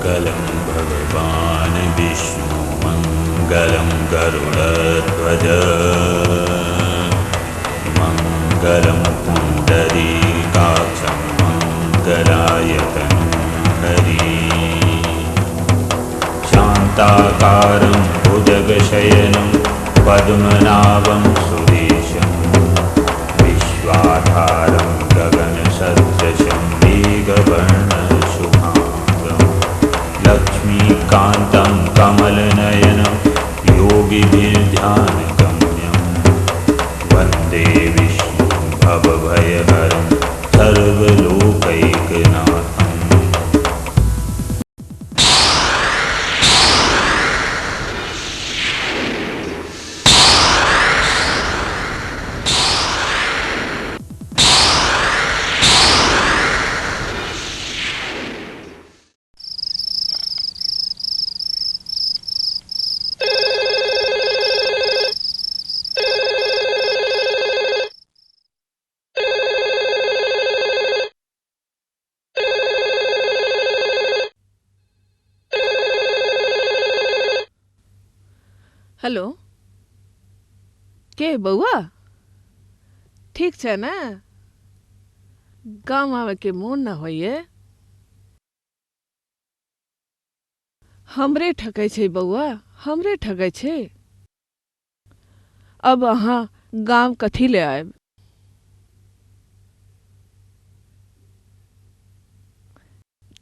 मङ्गलं भगवान् विष्णु मङ्गलं गरुडध्वज मङ्गलं पुण्डरीकाक्षं मङ्गलायतनं हरि शान्ताकारं भुजगशयनं पद्मनाभं सुरेशं विश्वाधारं गगनसदृशं मेघवर्णशुभाङ्गं लक्ष्मीकान्तं कमलनयनं योगिभिर्ध्यानगम्यं वन्दे विष्णुं भवभयहरं सर्वलोकैकनाथम्। हेलो के बउआ ठीक छे ना? गाँव आवे के मोन ना होइए? हमरे ठकै छे बउआ, हमरे ठकै छे। अब अहाँ गाँव कथी ले आएब?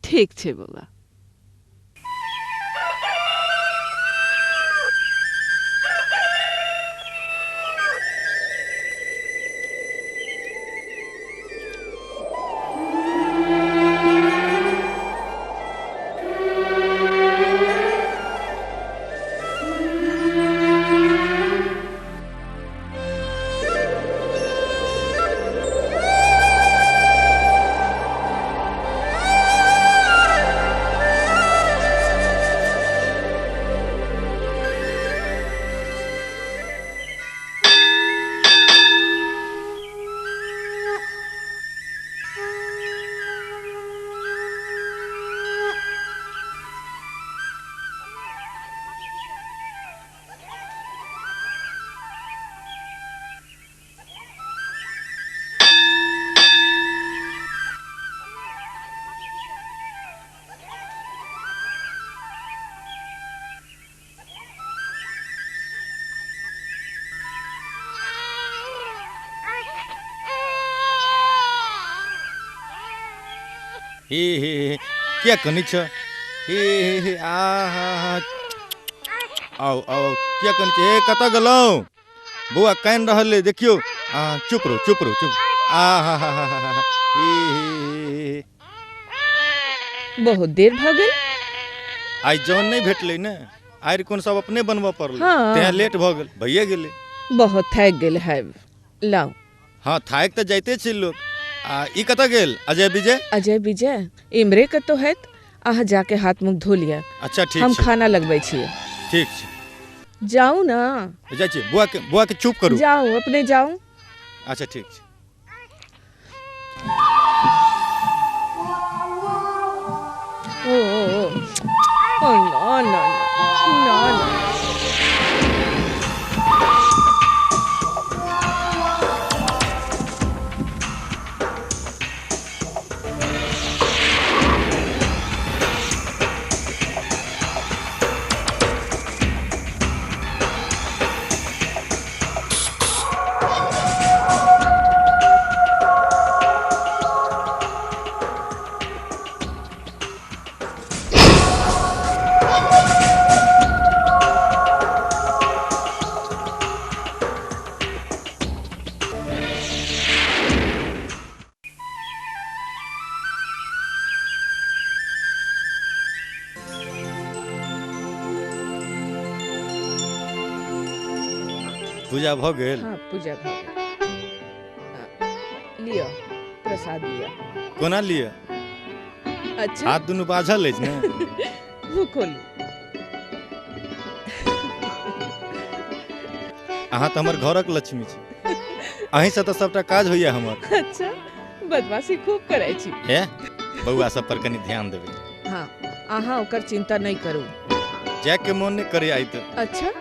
ठीक छे बउआ। हे क्या कनी छ? हे आ आओ आओ क्या कनी छ? हे कत गलौ? बुआ कान रहले देखियो। चुप रहो चुप रहो चुप। हे बहुत देर भ गेल। आई जौन नहीं भेटले ना, आर कोन सब अपने बनवा पड़ल। हाँ। ते लेट भ गेल, भइए गेले। बहुत थक गेल है। लाओ। हाँ थाक त जाइते छी लोग। ई कत गेल? अजय विजय? अजय विजय इमरे कतो है। अहाँ जाके हाथ मुंह धो लिया। अच्छा ठीक हम छै। खाना लगबै छिए। ठीक छै। जाऊ ना। जाइ छी बुआ के चुप करू। जाओ अपने जाओ। अच्छा ठीक छै। ओ ना ना ना ना। पूजा भ गेल? हाँ पूजा भ गेल। लियो प्रसाद लियो। कोना लिए? अच्छा हाथ दुनू बाझल अछि ने? वो खोलू। अहाँ तो हमर घरक लक्ष्मी छी। अहीं से तो सबटा काज होइया हमर। अच्छा बदमाशी खूब करे छी। ए बउआ सब पर कनी ध्यान देबे। हाँ अहाँ ओकर चिंता नहीं करू। जाए के मन नहीं करे आई तो अच्छा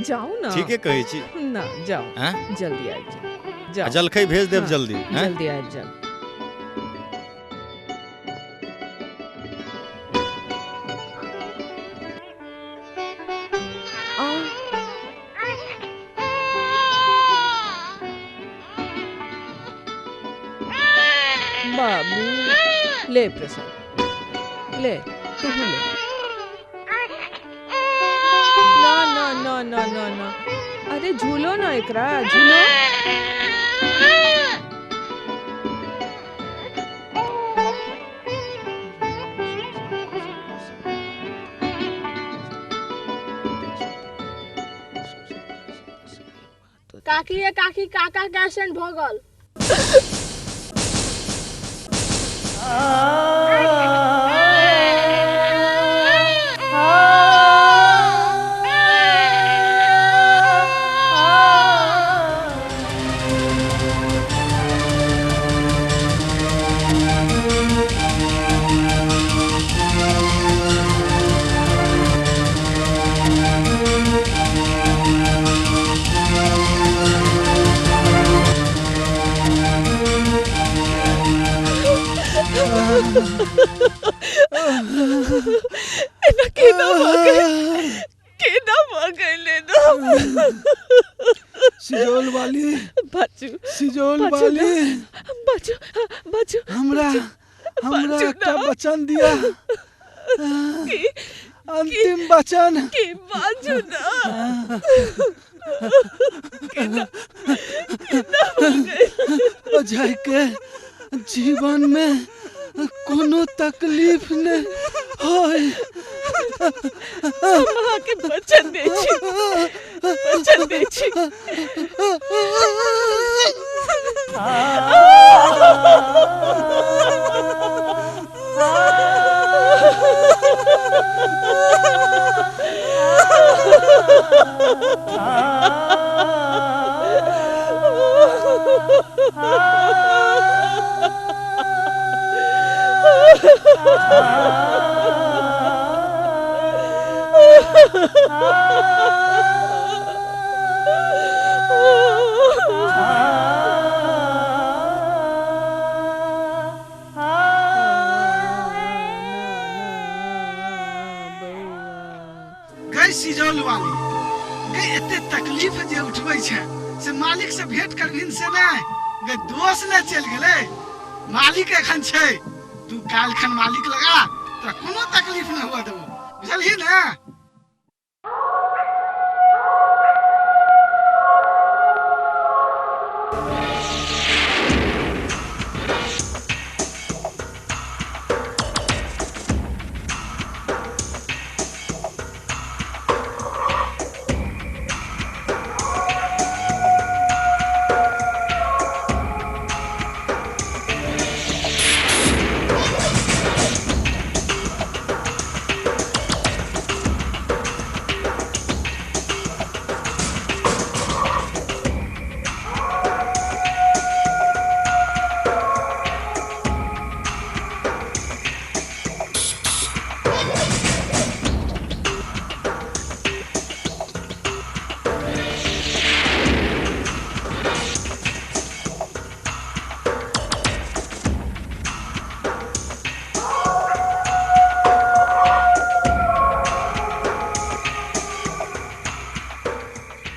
जाओ ना। ठीक है कहे छी ना जाओ हैं जल्दी आ जाओ। जलखै भेज देब हाँ, जल्दी हैं जल्दी आ जाओ। बाबू ले प्रसाद ले, तू ले। ना ना ना ना ना ना, अरे झूलो ना एकरा, झूलो। काकी ये काकी काका के एक्सीडेंट भ गल। एना केना भागे ले दो। सिजोल वाली बाजू सिजोल बाजू वाली बाजू बाजू हमरा बाजू একটা ना। वचन दिया की अंतिम वचन की बाजू ना। अजय के जीवन में कोनो तकलीफ नहीं होय। अहाँ के वचन दे छी, वचन दे छी। गई सिजोल वाली गई एते तकलीफ जे उठबै छै से मालिक से भेंट करबिन से नहीं गई दोस्त ले चल गेले। मालिक एखन छै, तू काल खन मालिक लगा तोरा कोनो तकलीफ न हुआ देबो, बुझलही ना।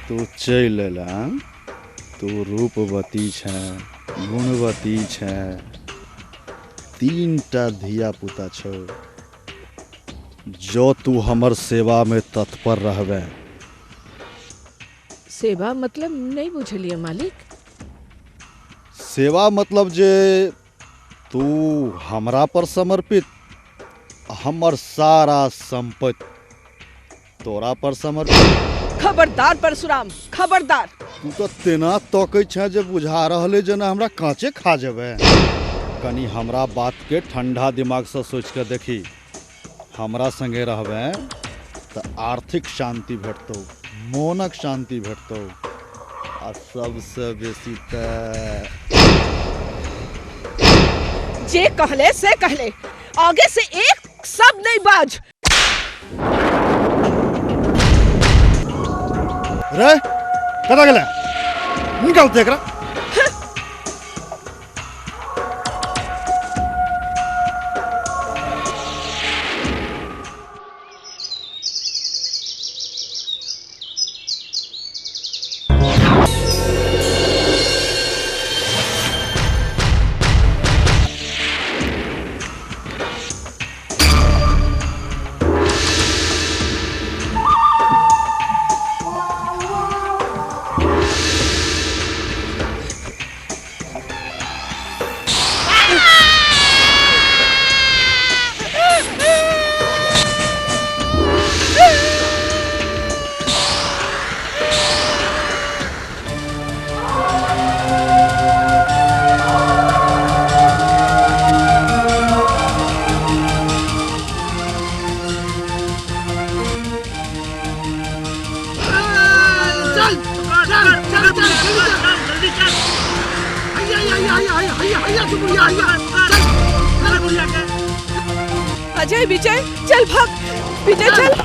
तू चल एला, तू रूपवती छै, गुणवती छै, 3टा धिया पुता छौ। जो तू हमर सेवा में तत्पर रहबे। सेवा मतलब नहीं बुझलिए मालिक। सेवा मतलब जे तू हमरा पर समर्पित, हमर सारा संपत्ति तोरा पर समर्पित। खबरदार परशुराम, खबरदार। तू तो तेना तकै छै जे बुझा रहले जेना हमरा कांचे खा जेबे। कनी हमरा बात के ठंडा दिमाग से सोच के देखी। हमरा संगे रहबे तो आर्थिक शांति भेटतौ, मोनक शांति भेटतौ, आ सबसे बेसी जे कहले से कहले, आगे से एक एक शब्द नहीं बाज। रे कदा गेला निकालते एकरा। अजय विजय चल भाग, विजय चल।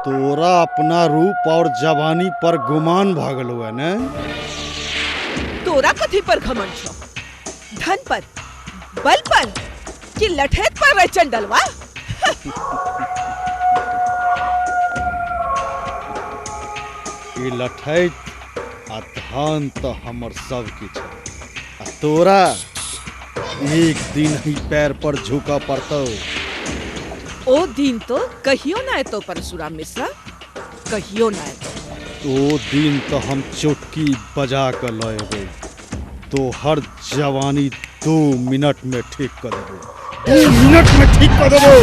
तोरा अपना रूप और जवानी पर गुमान भागल हुआ ने। तोरा कथी पर घमंड छो? धन पर, बल पर कि लठेत पर रे चंडलवा? ई लठैत आ धान तो हमर सब किछ आ तोरा एक दिन ही पैर पर झुका पड़तो। ओ दिन तो कहियो ना तो परशुराम मिश्रा, कहियो ना तो। ओ दिन तो हम चुटकी बजा कर लेबे, तो हर जवानी 2 मिनट में ठीक कर देबो। 2 मिनट में ठीक कर देबो।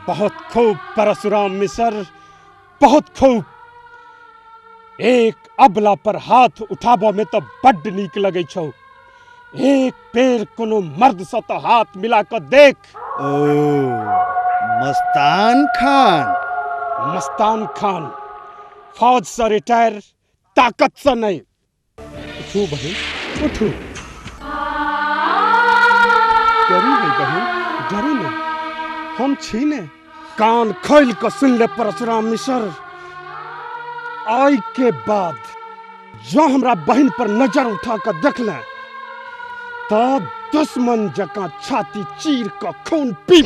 बहुत खूब परशुराम मिश्र, बहुत खूब। एक अबला पर हाथ उठाबो में तो बड्ड नीक लगे छौ। एक पेड़ कोनो मर्द से तो हाथ मिला कर देख। ओ मस्तान खान। मस्तान खान फौज से रिटायर, ताकत से नहीं। उठू बहन उठू। डरी नहीं बहन, डरी नहीं, हम छीने। कान खोल कर सुन ले परशुराम मिश्र, आई के बाद जो हमरा बहन पर नजर उठा कर देख ले तो दुश्मन जका छाती चीर कर खून पी।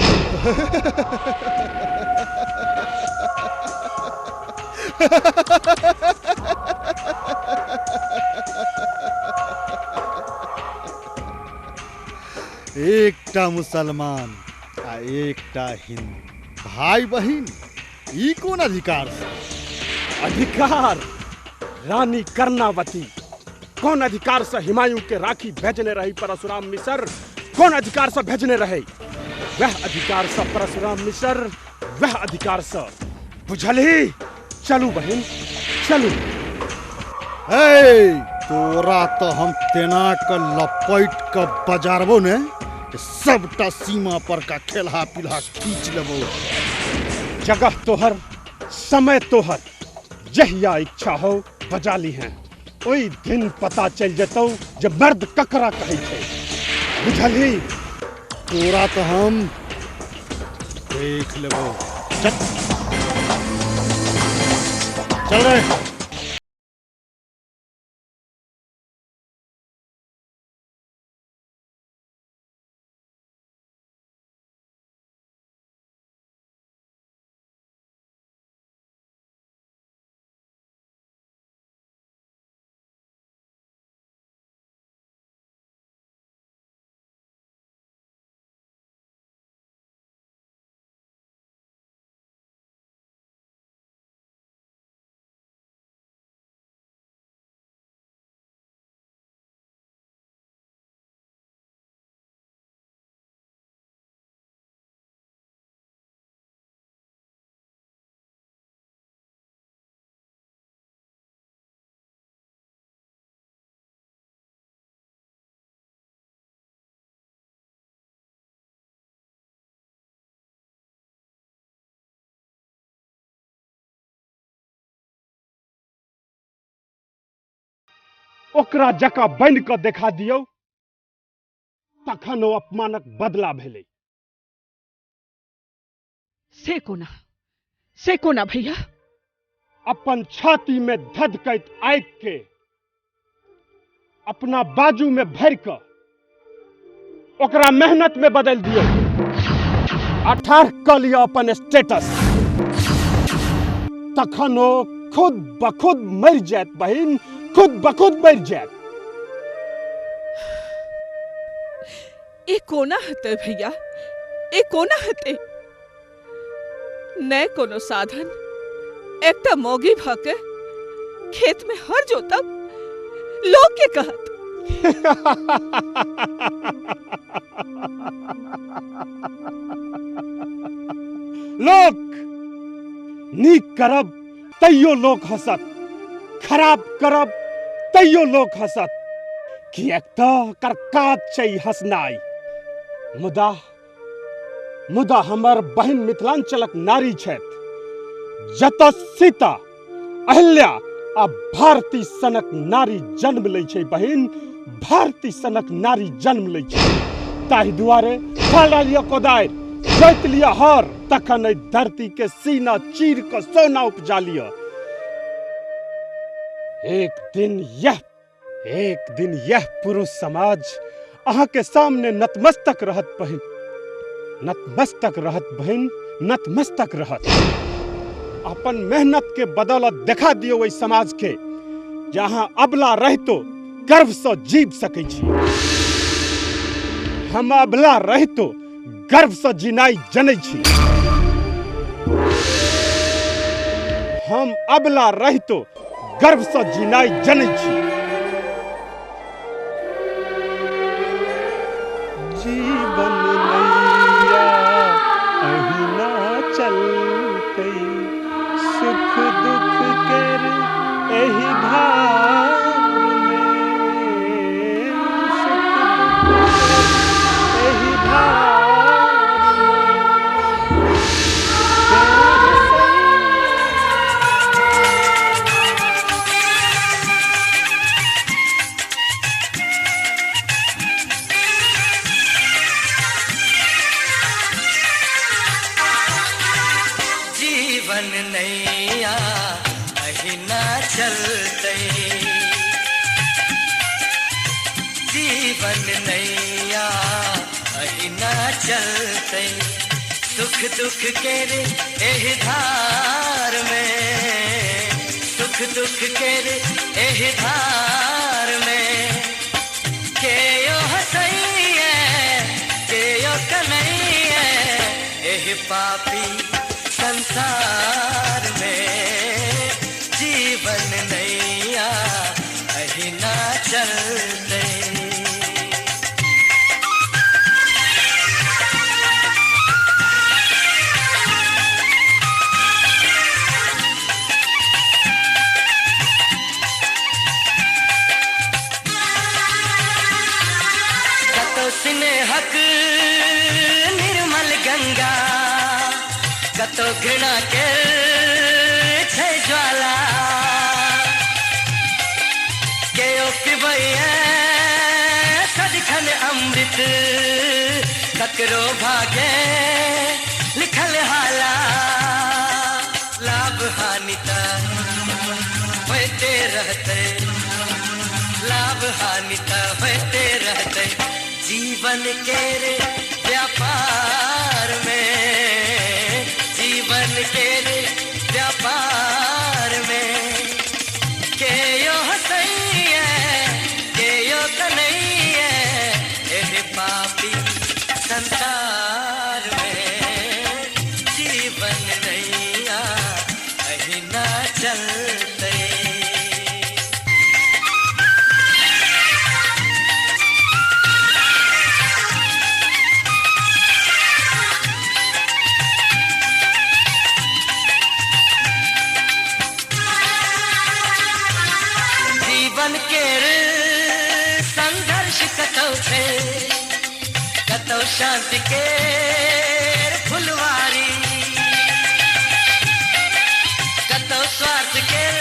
एकटा मुसलमान आ एकटा हिंदू भाई बहिन, ई कोन अधिकार से? अधिकार रानी कर्णावती कौन अधिकार से हिमायू के राखी भेजने रही परशुराम मिश्र? कौन अधिकार से भेजने रहे? वह अधिकार से परशुराम मिश्र, वह अधिकार से। बुझली? चलू बहन चलू। तोरा तो हम तेना के लपेट के बजारबो ने, सबटा सीमा पर का खेलहा पिलहा खींच लेबो। जगह तोहर, समय तोहर, जहिया इच्छा हो बजा ली हैं। ओई दिन पता चल जतो जब मर्द ककरा कहे छे। बुझली? तोरा तो हम देख लेबो। चल रे। ओकरा जका बन के देखा दियो, तखन ओ अपमानक बदला भेलै। से कोना भैया? अपन छाती में धधकैत आग के अपना बाजू में भर के ओकरा मेहनत में बदल दियो। 18 क लिया अपन स्टेटस, तखन ओ खुद ब खुद मर जात बहन, खुद ब खुद मर जात। ए कोना हते भैया, ए कोना हते? नै कोनो साधन, एकटा मोगी भाके खेत में हर जोतब, लोग के कहत। लोक नीक करब तैयो लोक हंसत, खराब करब तैयो लोक हंसत, किएक तऽ कर काज छै हंसनाइ। मुदा हमर बहन मिथिलांचलक नारी छथि, जतऽ सीता, अहिल्या आ भारती सनक नारी जन्म लै छै बहिन, भारती सनक नारी जन्म लै छै। ताहि दुआरे फाड़ा लिया कोदारि, जोति लिया हर, तखन एहि धरती के सीना चीर के सोना उपजा लिया। एक दिन यह पुरुष समाज अहाँ के सामने नतमस्तक रहत बहिन, नतमस्तक रहत बहिन, नतमस्तक रहत। अपन मेहनत के बदौलत देखा दियो ओहि समाज के जहाँ अबला रहितो गर्व से जीव सकै छी। हम अबला रहितो गर्व से जिनाई जनै छी। हम अबला रहितो गर्व से जिनाई जनै छी। जीवन नैया अहिना चलतै, सुख दुख केर एहि धार में, सुख दुख केर एहि धार में। जीवन नैया अहिना चलतै, जीवन नैया अहिना चलतै, सुख दुख के रे एहि धार में, सुख दुख के रे एहि धार में। के यो हसैया के यो कन्हैया एहि पापी संसार में। जीवन नैया अहिना चलतै। कतो स्नेहक निर्मल गंगा, कतो घृणा के छै ज्वाला, के ओ पिबैया सदिखन अमृत, ककरो भागे लिखल हाला। लाभ हानि त होते रहते, लाभ हानि त होते रहते, जीवन के रे व्यापार में, जीवन के रे व्यापार में। के यो हसैया के यो कन्हैया एहि पापी संसार में। जीवन नैया अहिना चलतै। जीवन केर संघर्ष कतौ छै, कतौ शांति केर फुलवारी, कतौ स्वार्थ केर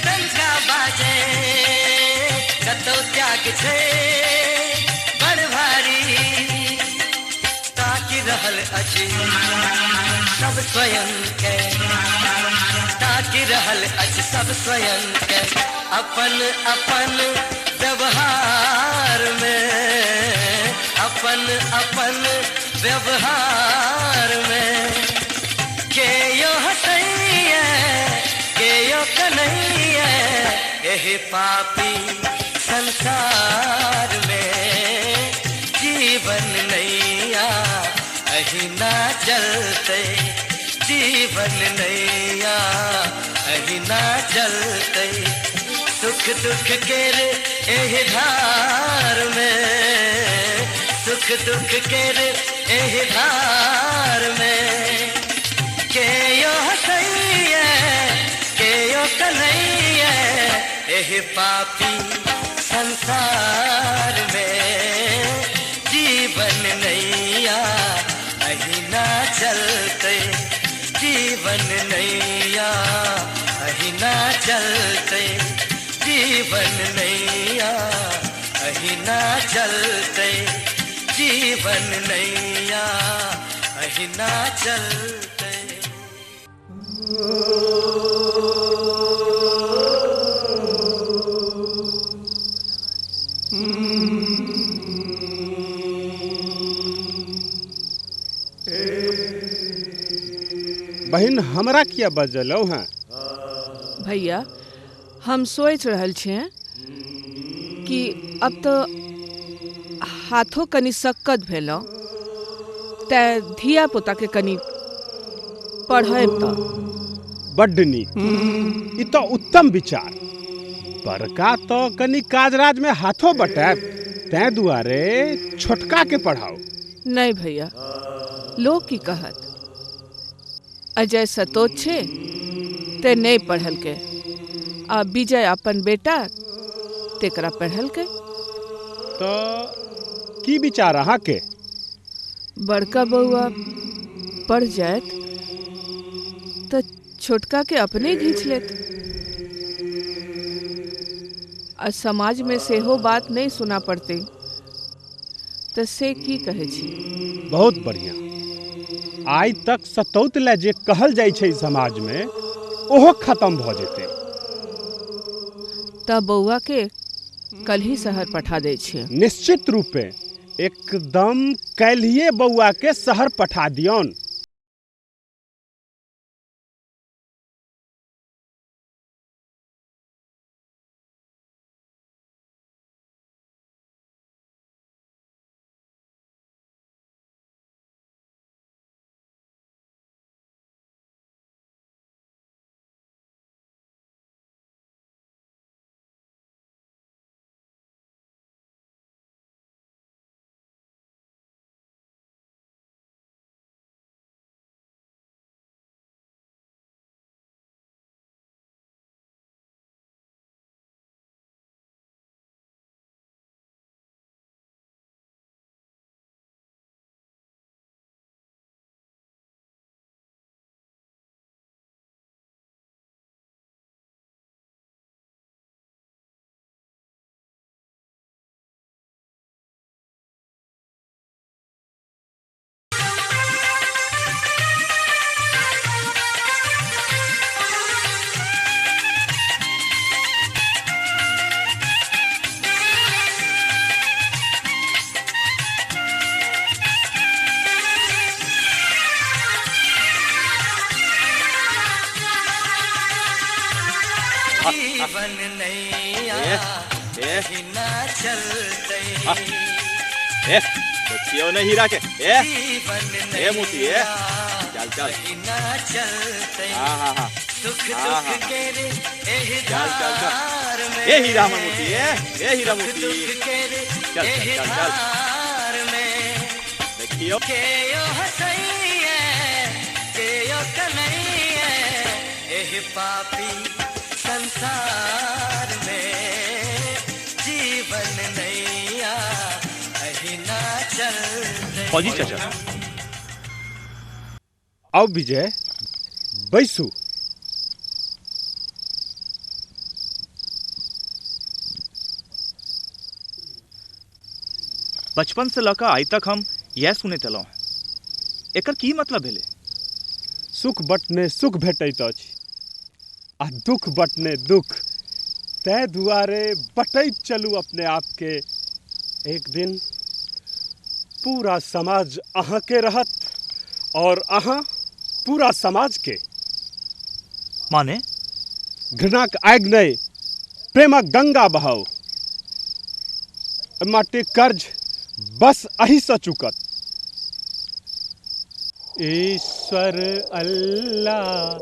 डंका बाजे, कतौ त्याग छै बड़ भारी। ताकि रहल अछि सब स्वयं के, ताकि रहल अछि सब स्वयं के, अपन अपन व्यवहार में, अपन अपन व्यवहार में। के यो हसैया के यो कन्हैया एहि पापी संसार में। जीवन नैया अहिना चलतै, जीवन नैया अहिना चलतै, सुख दुख के रे एहि धार में, सुख दुख के रे एहि धार में। के यो हसैया के यो कन्हैया एहि पापी संसार में। जीवन नैया अहिना चलतै, जीवन नैया अहिना चलतै, जीवन नैया अहि ना चलते जीवन नैया अहि ना चलते। बहन हमरा किया बजलौ हैं? भैया हम सोच रहल छिए कि अब तो हाथों कनी सक्कत भेलौ ते धिया पुता के कनी पढ़ाएब तो। बड्ड नीक, ई तो उत्तम विचार। बड़का तो कनी काजराज में हाथों बटाब, तै दुआरे छोटका के पढ़ाओ। नहीं भैया, लोग की कहत अजय सतोच छे ते नहीं पढ़ल के, आ विजय अपन बेटा तेकरा पढ़ल के। तो की विचार अहाँ के? बड़का बउआ पढ़ जात तो छोटका के अपने घींच लेत, आ समाज में सेहो बात नहीं सुना पड़ते तो से की कहे छी। बहुत बढ़िया। आइ तक सतौत ले जे कहल जाय छै समाज में ओहो खत्म भ जेते। तब बउआ के कल ही शहर पठा दे छिए। निश्चित रूपे एकदम कलिए बउआ के शहर पठा दियौन। जीवन नैया अहि ना चलते देखियो ने हीरा के जीवन मोती नैया चल अहि ना चलते हाँ सुख दुख के रे एहि धार में ए हीरा मोती ए हीरा मोती दुख के रे चल एहि चल चल धार में देखियो के यो हसैया के यो कन्हैया एहि पापी संसार में जीवन नैया अहि ना चलते। फौजी चाचा आओ विजय बैसू। बचपन से लका आई तक हम यह सुने चलो एकर की मतलब भेले? सुख बटने सुख भेटैत अछि आ दुख बटने दुख, तै दुआरे बटैत चलू अपने आप के। एक दिन पूरा समाज अहाँ के रहत और अहाँ पूरा समाज के। माने घृणाक आगि नहीं, प्रेमक गंगा बहाओ। माटे कर्ज बस अही से चुकत। ईश्वर अल्लाह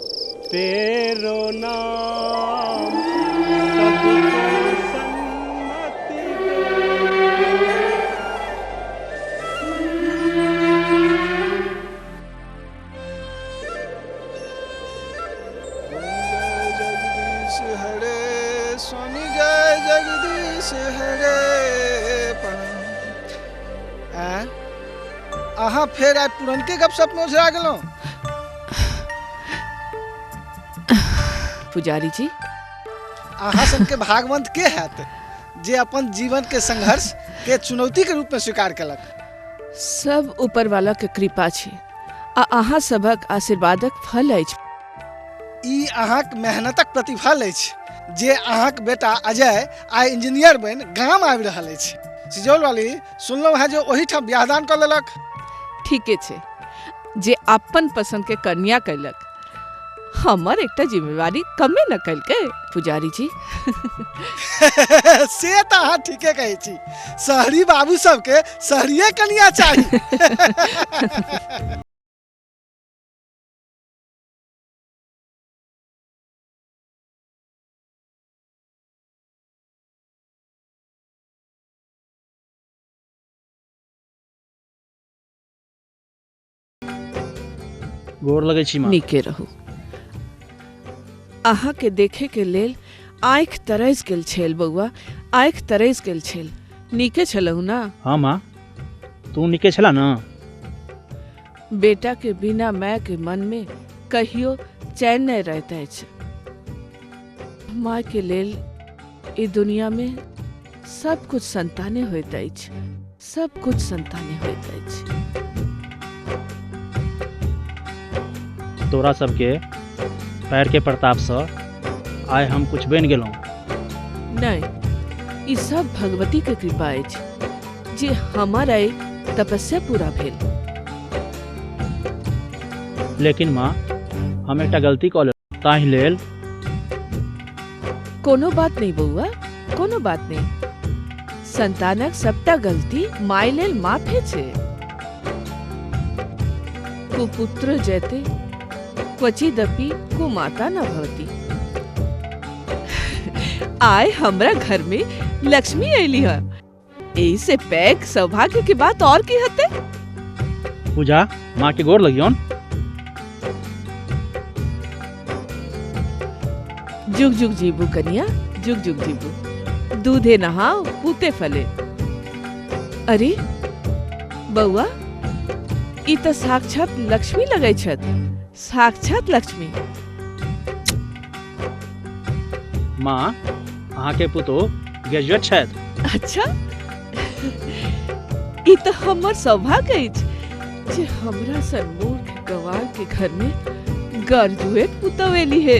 तेरो नाम सबको सन्मति दे। जगदीश हरे स्वामी जय जगदीश हरे प्रणाम। अहाँ फेर आइ पुरनके गपशप में ओझरा गेलहुँ। पुजारी जी अहाँ सबके भागवंत के हैत जे अपन जीवन के संघर्ष के चुनौती के रूप में स्वीकार कलक। सब ऊपर वाला के कृपा छै आ अहाँ सबक आशीर्वादक फल अछि। ई अहाँक मेहनतक प्रतिफल अछि जे अहाँक बेटा अजय आइ इंजीनियर बनि गाम आबि रहल अछि। सिजौल वाली सुनलहुँ है जे ओही ठाम बियाह दान कऽ लेलक। ठीके छै जे अपन पसंद के कन्या कैलक, हमर एकटा जिम्मेवारी कमे न कैलकै पुजारी जी। से तऽ अहाँ ठीके कहै छी, शहरी बाबू सबके शहरिये कन्या चाही। गोर लगै छी माँ। नीके रहू। अहाँ के देखे के लेल आँखि तरसि गेल छल बौआ, आँखि तरसि गेल छल। नीके छलहु ना? हाँ माँ, तू नीके छला ना? बेटा के बिना माय के मन में कहियो चैन नहीं रहता है। माँ के लेल ई दुनिया में सब कुछ संताने होइत अछि, सब कुछ संताने होइत अछि। तोरा सबके पैर के प्रताप से आइ हम कुछ बन गेलहुँ। नहीं, ई सब भगवती के कृपा अछि जे हमर आइ तपस्या पूरा भेल। लेकिन माँ, हम एकटा गलती कऽ लेलहुँ, ताहि लेल। कोनो बात नहीं बउआ, कोनो बात नहीं। संतानक सबटा गलती माय लेल माफे छै। कुपुत्र जैते क्वचिदपि कुमाता न भवति। आय हमरा घर में लक्ष्मी अयली है, एही से पैक सौभाग्य की बात और की हते। पूजा, माँ के गोर लगियौन। जुग जुग जीबू कनिया, जुग जुग जीबू। दूधे नहाओ पूते फले। अरे बउआ, ई त साक्षात लक्ष्मी लगै छत, साक्षात लक्ष्मी। माँ, अहाँ के पुतोह ग्रेजुएट छथि। अच्छा, ई त हमर सौभाग्य अछि जे हमरा सन मूर्ख गवार के घर में ग्रेजुएट पुतोह एली है।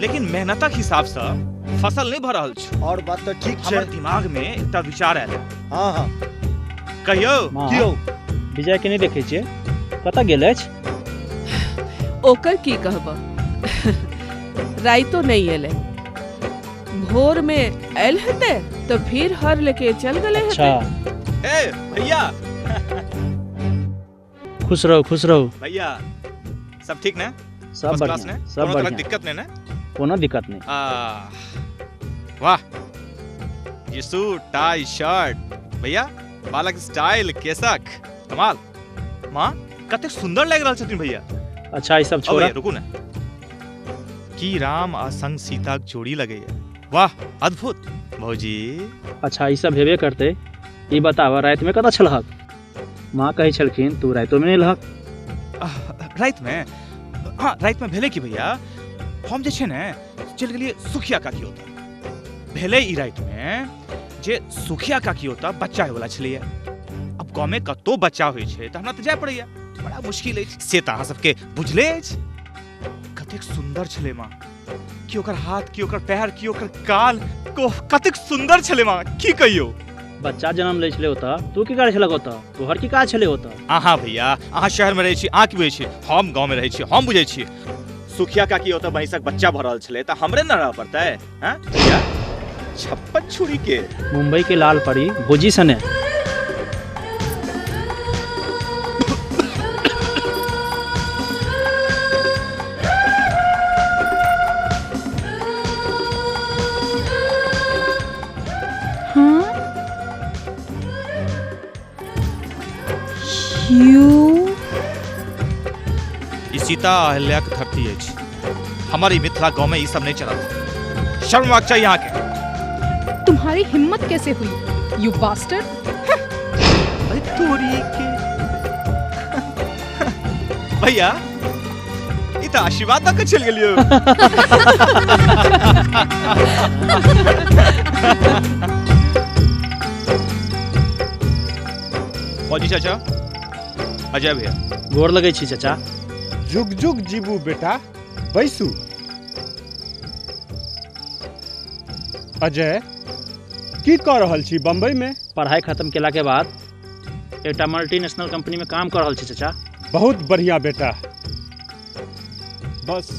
लेकिन मेहनतक हिसाब से फसल नहीं भर रहल छ। और बात तो ठीक हमर दिमाग में एकटा विचार आयल। हाँ हाँ कहियो कियो विजय के नहीं देखे छियै, कतऽ गेल अछि? ओकर की कहबा, राइतो नहीं एले। भोर में आयल हेते तो फिर हर लेके चल गले हेते। अच्छा। ए भैया। खुश रहो, खुश रहो। भैया सब ठीक ना? सब बढ़िया, सब कोनो बढ़िया। दिक्कत नहीं ना? कोनो दिक्कत नहीं। वाह, ये सूट टाई शर्ट भैया, बालक स्टाइल केसक कमाल। माँ कते सुंदर लग रहल छथिन भैया। अच्छा ई सब छोड़ा, रुकू ना। की राम आ संग सीता के जोड़ी लगे। वाह अद्भुत भौजी। अच्छा ई सब हेबे करते। ई बतावा रात में कतऽ छलहक? माँ कहे छलखिन तू रातो में नहीं लहक। रात में? हाँ रात में भेले की भैया, हम जे छे ने चल गेलिए सुखिया काकी होता। भेले ई रात में जे सुखिया काकी होता बच्चा होय वाला छलिए। अब गाँव में कतो बच्चा होय छे त हमरा त जाय पड़ैया, बड़ा मुश्किल अछि। से त अहाँ सबके बुझले अछि। कतेक सुंदर छले माँ, की ओकर हाथ, की ओकर पैर, की ओकर काल, कतेक सुंदर छले माँ, की कहियो। बच्चा जन्म ले छले होता, तू की करे छलक होता? तोहर की काज छले होता? हाँ भैया, अहाँ शहर में रहै छी, अहाँ की बुझै छी, हम गाँव में रहै छी, हम बुझै छी। सुखिया काकी होता भैंसक बच्चा भरल छले त हमरे न रह पड़ता है। हां भैया, छप्पन छुरी के मुंबई के लाल परी भोजी सने। सीता अहिल्या के धरती अछि। हमारी मिथिला गांव में ये सब नहीं चला। शर्म आग चाहिए यहाँ के। तुम्हारी हिम्मत कैसे हुई, यू बास्टर्ड? अरे तोरी के भैया, ये तो आशीर्वाद तक चल गेलियो। फौजी चाचा, अजय भैया। गोर लगै छी चाचा। जुग जुग जीबू बेटा, बैसू। अजय, की कऽ रहल छी बम्बई में? पढ़ाई खत्म केला के बाद एकटा मल्टीनेशनल कंपनी में काम कर रहल छी चाचा। बहुत बढ़िया बेटा, बस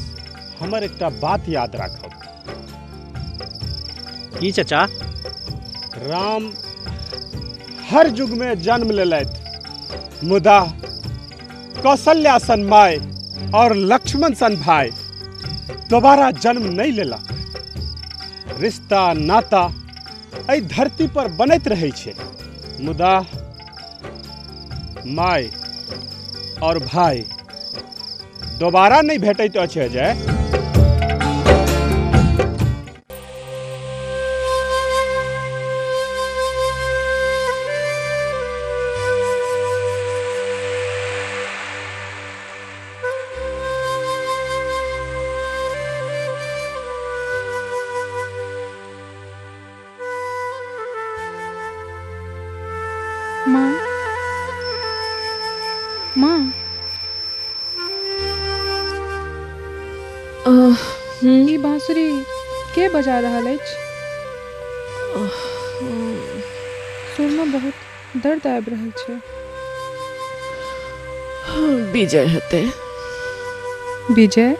हमर एकटा बात याद राखब। की चाचा? राम हर युग में जन्म लेलथि, मुदा कौशल्या सन माय और लक्ष्मण सन भाई दोबारा जन्म नहीं लेलक। रिश्ता नाता एहि धरती पर बनैत रहै छै, मुदा माय और भाई दोबारा नहीं भेटैत अछि। अजय, माँ, माँ, ई बांसुरी के बजा रहल अछि? सुर में बहुत दर्द आबि रहल छै। विजय हेतै। विजय?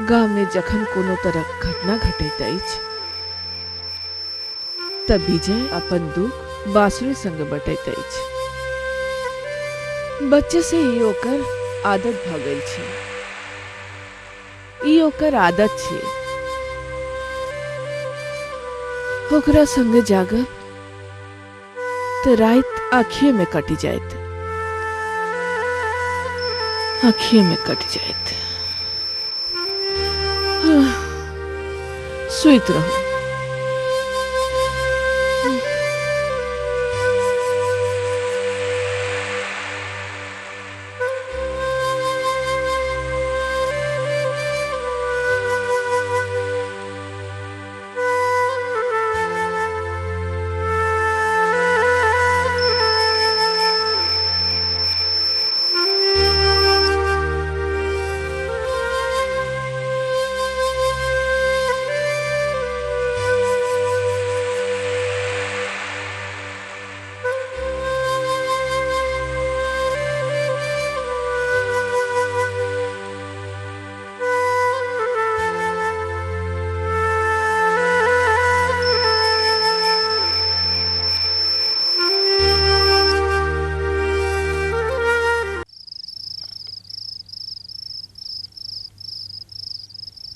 गाँव में जखन कोनो तरह घटना घटैत अछि तब विजय अपन दुख बांसुरी संग बटैत अछि। बच्चे से ई ओकर आदत भ गेल छै। ई ओकर आदत छै। ओकरा संग जागब तो रात आँखिए में कटि जाइत, आँखिए में कटि जाइत। सुइत रहू।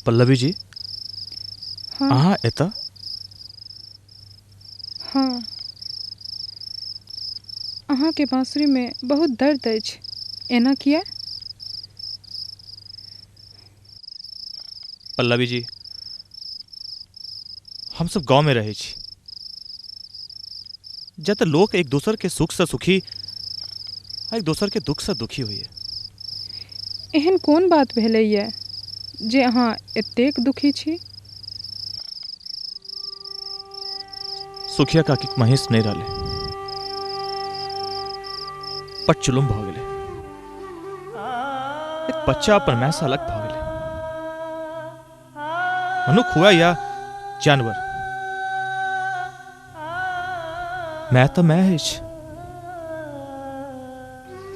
पल्लवी जी, हाँ, अहाँ एतऽ? हाँ, अहाँ के बांसुरी में बहुत दर्द अछि, एना किया? पल्लवी जी, हम सब गांव में रहै छी, जतऽ लोग एक दोसर के सुख से सुखी, एक दोसर के दुख से दुखी होइए। एहन कोन बात भेलैए जे अहाँ एतेक दुखी छी? सुखिया काकी महेश नहीं रहले, पटचुलुम भ गेले। एक बच्चा अपन माय से अलग भ गेले। मनुख हुआ या जानवर, मैं तो मैं अछि।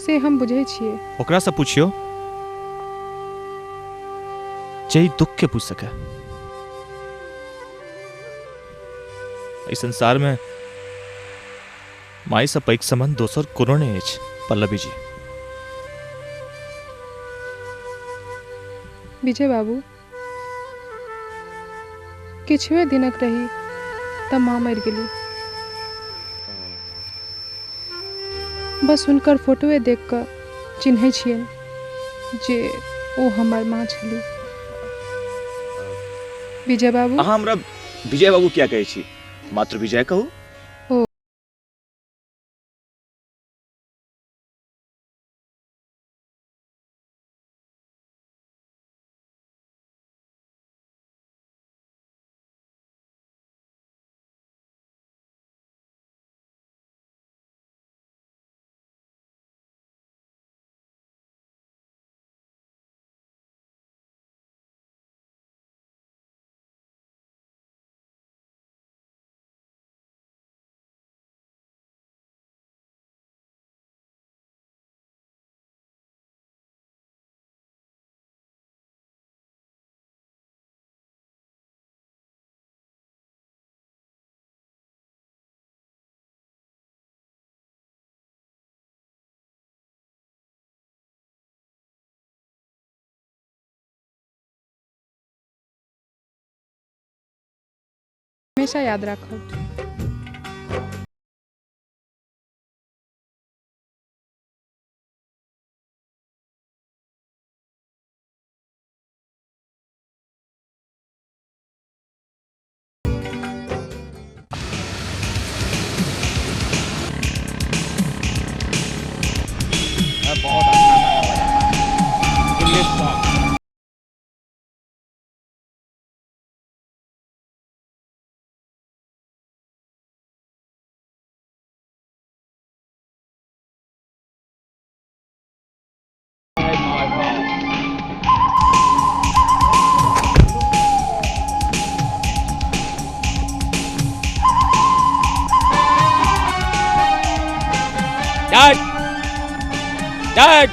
से हम बुझै छियै। ओकरा से पूछियो जे ई दुख के पूछ सके। इस संसार में माई से पैघ संबंध दोसर कोनो नहीं अछि पल्लवी जी। विजय बाबू, किछुए दिनक रही तब माँ मरि गेली। बस हुनकर फोटोए देख कऽ चिन्है छियनि जे ओ हमर माँ छली। विजय बाबू, अहाँ हमरा विजय बाबू क्या कहै छी? मात्र विजय कहू। हमेशा याद रखब। Dad! Dad!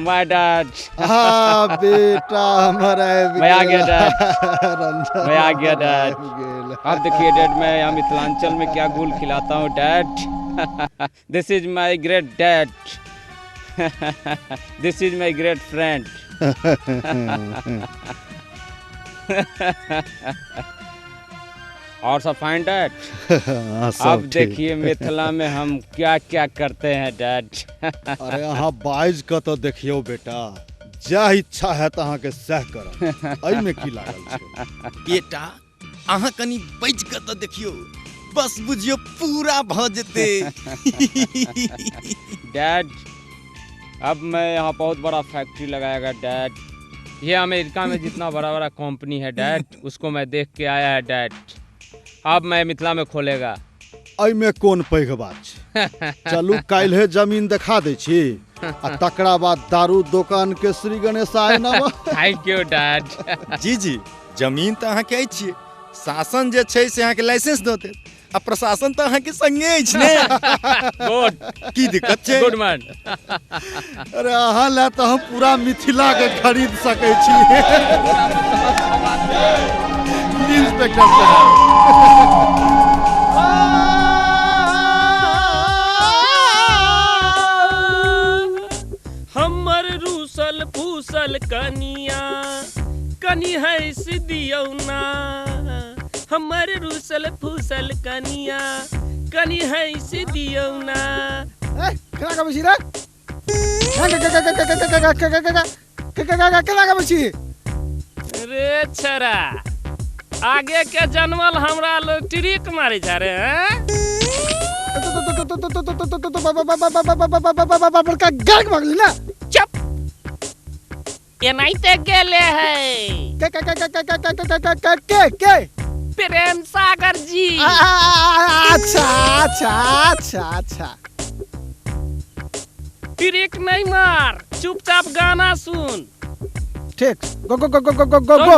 My dad. हाँ बेटा हमारा मैं आ गया डैड। रंजन मैं आ गया डैड। अब देखिए डैड, मैं यहाँ मिथिलांचल में क्या गुल खिलाता हूँ dad. This is my great dad. This is my great friend. और सब फाइन डैड। अब देखिए मिथिला में हम क्या क्या करते हैं डैड। अरे अहाँ बाइज का तो देखियो बेटा, जा इच्छा है तो अहाँ के सह करब, एहि में की लागल छै। बेटा अहाँ कनी बैठ के तो देखियो, बस बुझियो पूरा भ जेते। डैड अब मैं यहाँ बहुत बड़ा फैक्ट्री लगाएगा डैड। ये अमेरिका में जितना बड़ा बड़ा कंपनी है डैड, उसको मैं देख के आया है डैड। अब मैं मिथिला में खोलेगा। एहि में कोन पैघ बात छै, चलू काल्हे जमीन देखा दै छी आ तकरा बाद दारू दुकान के श्री गणेशाय नमः। Thank you dad. जी जी, जमीन तो अहाँ के छिए, शासन जे छै से अहाँ के लाइसेंस दऽ देत, आ प्रशासन तो अहाँ के संगे अछि ने। गुड, की दिक्कत छै? Good man. अरे अहाँ ला तो हम पूरा मिथिला के खरीद सकै छी। इंस्पेक्टर साहब हमर रूसल फूसल कनिया कनी है सिदियौना। हमर रूसल फूसल कनिया कनी है सिदियौना। केना का बसी रे? केना का बसी? रे छरा, आगे के जनमल हमरा लोग ट्रिक मारे जा रे हैं। बड़का गर्ग भगली ना। चुप, एनाइते गेले है के प्रेम सागर जी। अच्छा अच्छा अच्छा अच्छा। ट्रिक नहीं मार, चुपचाप गाना सुन। ठीक, गो गो गो गो गो गो गो गो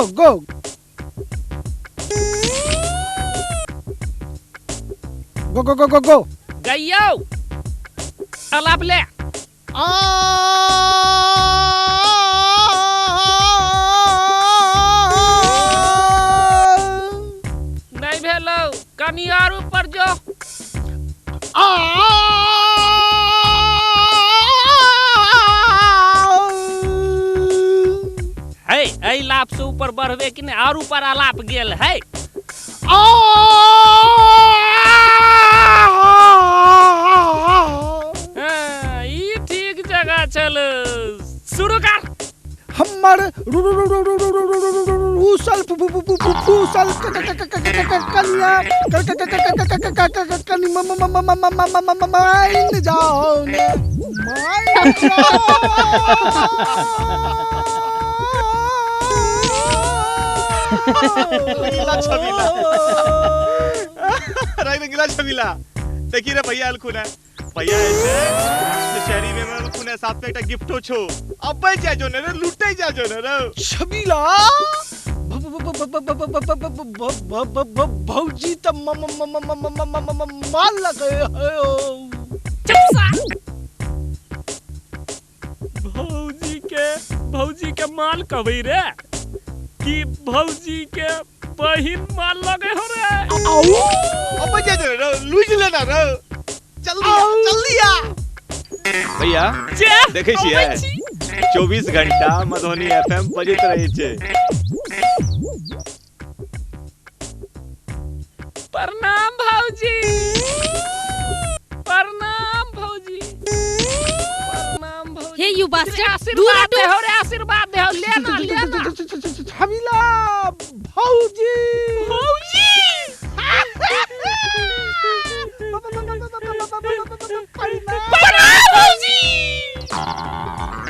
गो गो गो गो गो गो गइयो अलाप ले। नहीं भेलो, कनी और ऊपर जो। है ऐ लाप से ऊपर बढ़वे कि नहीं, और ऊपर अलाप गेल है। ई ठीक जगह चल, शुरू कर। हमर रूसल फूसल कन्या कनी माइन जाओ ने माइन गिला छबीला। राइट गिला छबीला। देखिए रे भैया अलखुन है, भैया ऐसे शहरी में अलखुन है, साथ में एक गिफ्टो छो। अब जा जो ने लूटे जा जो ने छबीला। भौजी त माल लगे हो। भौजी के माल कबई रे कि भौजी के बहिन माल लगे हो रे। अब जा जो ने लूज लेना रे, जल्दी आ भैया। देखे छिए 24 घंटा मधुबनी एफएम बजत रहे छे। प्रणाम भौजी। प्रणाम भौजी। प्रणाम भौजी। हे यू बास्टर्ड, आशीर्वाद दे हो रे, आशीर्वाद दे हो। लेना लेना। छबिला भौजी। भौजी।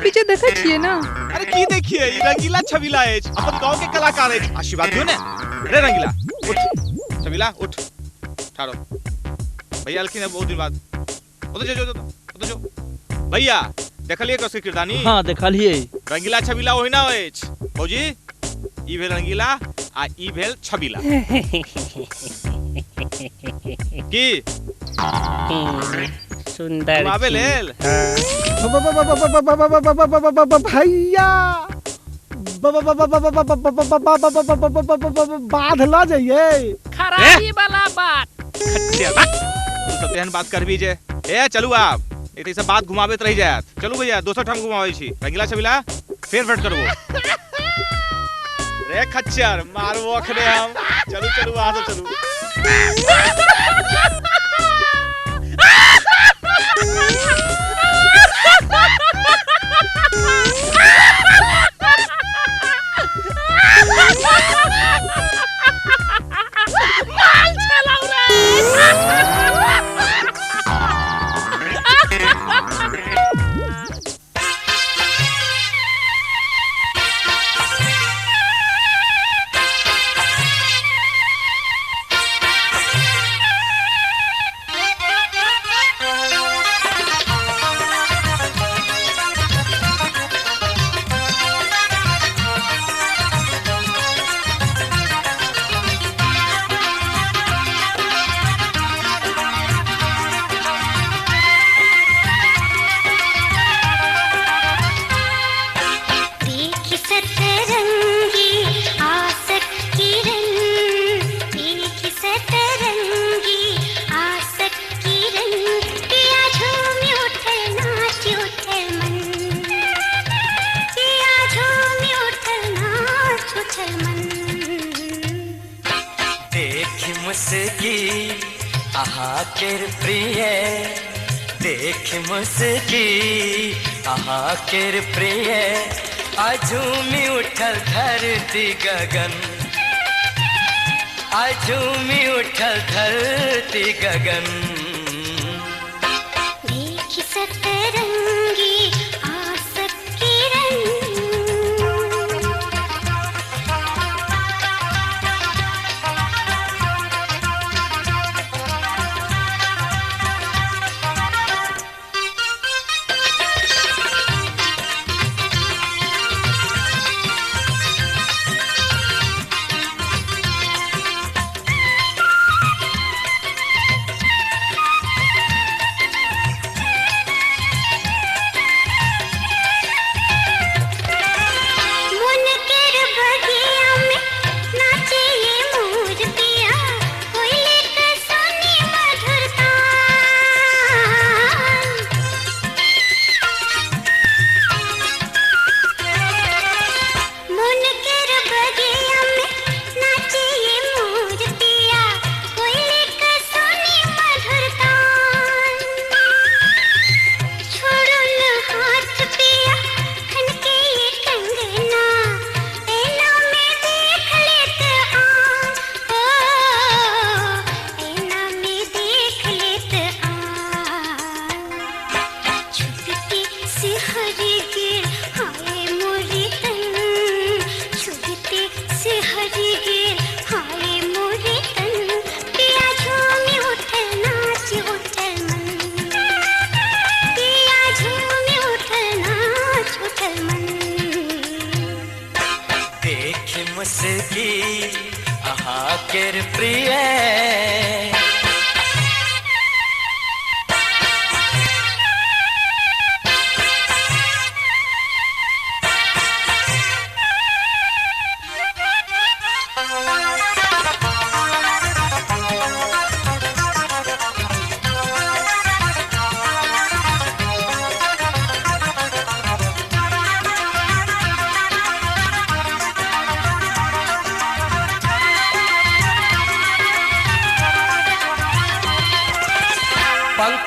पीछे देखा छिए ना। अरे की देखिए, ई रंगीला छबीला है, अपन गांव के कलाकार है। आशीर्वाद दियो ने। अरे रंगीला उठ, छबीला उठ, ठाड़ो। भैया अलखिन है बहुत दिन बाद। उधर जो भैया देखलिए कसके किरदानी। हाँ देखलिए। रंगीला छबीला वही ना होय भौजी। ई भेल रंगीला आ ई भेल छबीला। की सुंदर बाबे लेल भैया बाध ला जाइए। खराबी वाला बात। तू सब तेहन बात करबी जे। ए चलू आप, एक सब बात घुमाबेत रह जायत। चलू भैया दोसर ठाम घुमाबै छी। रंगीला छबीला फेर भेट करबो। रे खच्चर मारबो अखने हम। चलू चलू आ सब चलू। माल चलाओ रे। केर प्रिय देख मुस्की आहा केर प्रिय आझूमी उठल धरती गगन आझूमी उठल धरती गगन देख सतरंगी आसक किरण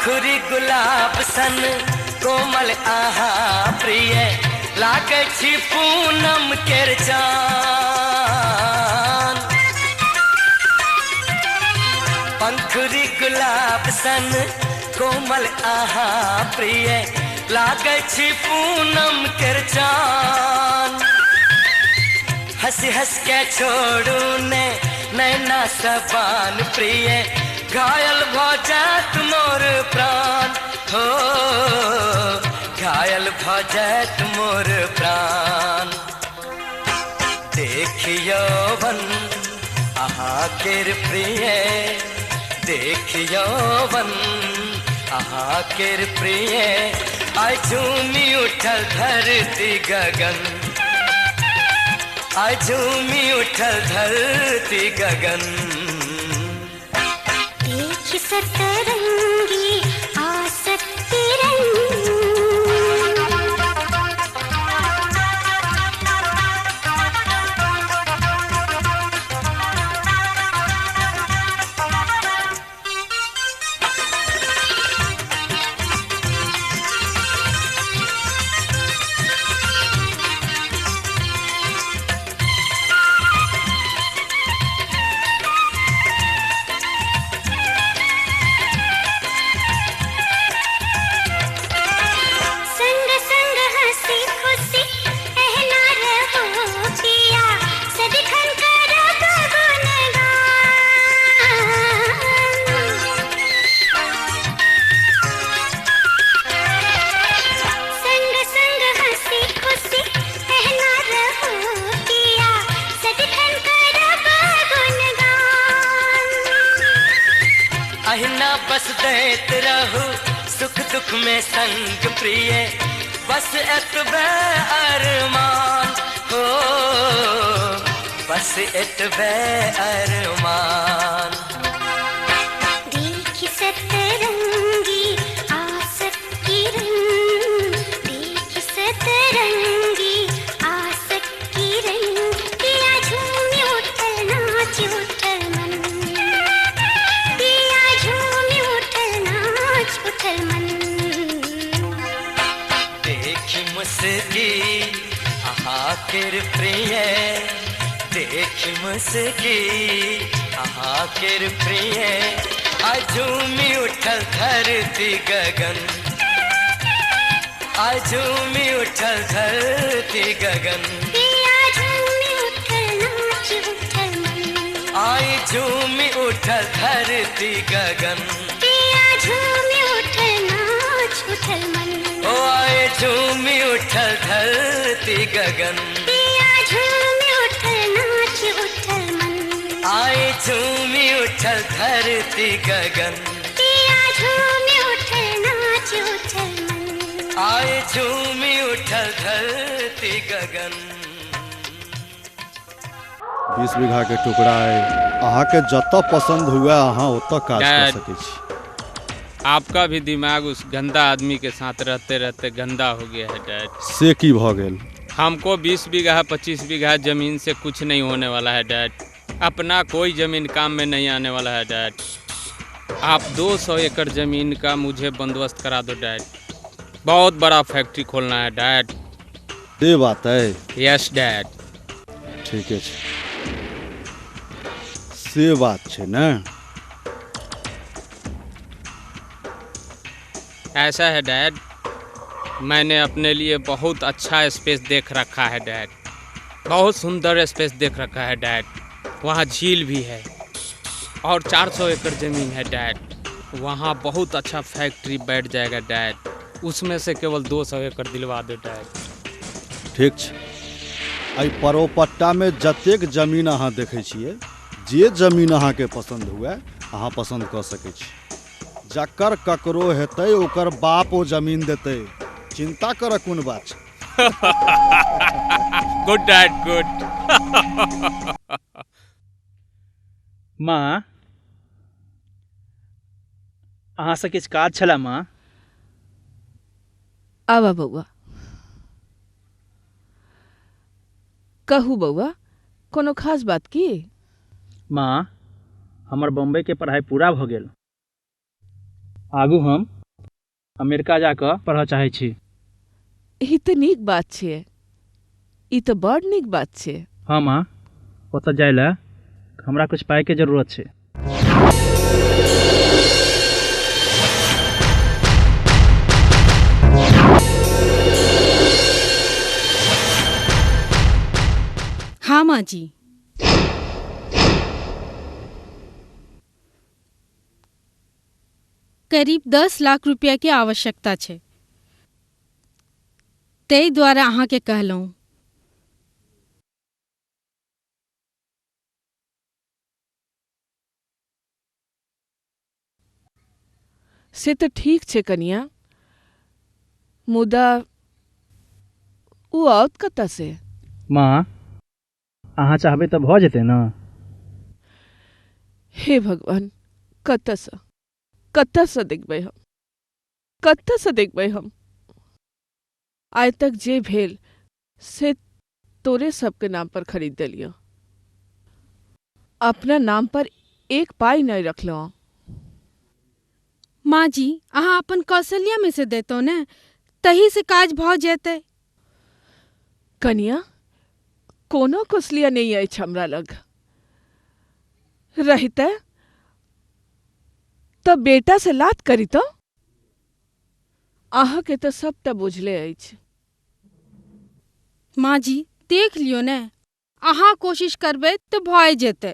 पंखुरी गुलाब सन कोमल आहा प्रिय लागे छी पूनम केर चान। पंखुरी गुलाब सन कोमल आहा प्रिय लागे छी पूनम केर चान। हंस हंस के छोड़ू ने नैना सबान प्रिय घायल भ जात मोर प्राण हो घायल भ जात मोर प्राण। देखियो वन अहाँ केर प्रिय देखियो वन अहाँ केर प्रिय आइ झूमी उठल धरती गगन आइ झूमी उठल धरती गगन। देखि सतरंगी आसक्ति रंग अहिना बस देत रहू सुख दुख में संग प्रिय बस एतबे अरमान हो बस एतबे अरमान। देखि सतरंगी आसक्ति रंग देखि सतरंगी आसक्ति रंग पिया झूमी उठल नाच उठल मन पिया झूमी उठल नाच उठल मन। देखि मुस्की अहाँ केर प्रिय देखि मुस्की अहाँ केर प्रिय आइ झूमी उठल धरती गगन आइ झूमी उठल धरती गगन। पिया झूमी उठल नाच उठल मन आइ झूमी उठल धरती गगन पिया झूमी उठल नाच उठल मन ओ आइ झूमी उठल धरती गगन पिया झूमी उठल नाच उठल मन आइ झूमी उठल धरती गगन पिया झूमी उठल नाच उठल मन आइ झूमी उठल धरती गगन। 20 बीघा के टुकड़ा है अहाँ के जत पसंद हुआ अहाँ ओत काज कर डैड, सके छी। आपका भी दिमाग उस गंदा आदमी के साथ रहते रहते गंदा हो गया है डैड। से की भ गेल? हमको 20 बीघा 25 बीघा जमीन से कुछ नहीं होने वाला है डैड। अपना कोई जमीन काम में नहीं आने वाला है डैड। आप 200 एकड़ जमीन का मुझे बंदोबस्त करा दो डैड। बहुत बड़ा फैक्ट्री खोलना है डैड। ये बात है? Yes dad. ठीक है से बात है ना। ऐसा है डैड, मैंने अपने लिए बहुत अच्छा स्पेस देख रखा है डैड। बहुत सुंदर स्पेस देख रखा है डैड। वहाँ झील भी है और 400 एकड़ ज़मीन है डैड। वहाँ बहुत अच्छा फैक्ट्री बैठ जाएगा डैड। उसमें से केवल 200 एकड़ दिलवा दो डैड। ठीक छै। एहि परोपट्टा में जतेक जमीन अहाँ देखै छियै, जे जमीन अहाँके पसंद हुए अहाँ पसंद कऽ सकै छी। जकर ककरो हेतै ओकर बाप ओ जमीन देतै। चिंता करऽ कोन बात छै। Good dad good. माँ अहाँ से किछु काज छला माँ? आवा बउआ। कहू बउआ, कोनो खास बात की? माँ हमर बम्बई के पढ़ाई पूरा भ गेल। आगू हम अमेरिका जाकर पढ़ऽ चाहै छी। ई तऽ नीक बात छै, ई तऽ बड़ नीक बात छै। हाँ माँ, ओतऽ जाय लए हमरा कुछ पाइ के जरूरत छै। हाँ माँ जी। करीब 10 लाख रुपया के आवश्यकता छै, तै द्वारा अहाँ के कहलहुँ। से तऽ ठीक छै कनिया, मुदा उ औत कतऽ से? माँ, अहाँ चाहबै तऽ भऽ जेतै ने। हे भगवान, कतऽसँ देखबै हम, कतऽसँ देखबै हम? आइ तक जे भेल से तोरे सबके नाम पर खरीद देलियो, अपना नाम पर एक पाई नहीं रखलो। माँ जी, अहाँ अपन कौशल्या में से देतौ ने, तही से काज भऽ जेतै। कनिया, कोनो कुशलिया नहीं अछि हमरा लग। रहिते तऽ बेटा से लात करी तो। अहाँ के तऽ सबटा बुझले अछि। माँ जी, देख लियो ने, अहाँ कोशिश करबै तऽ भऽ जेतै।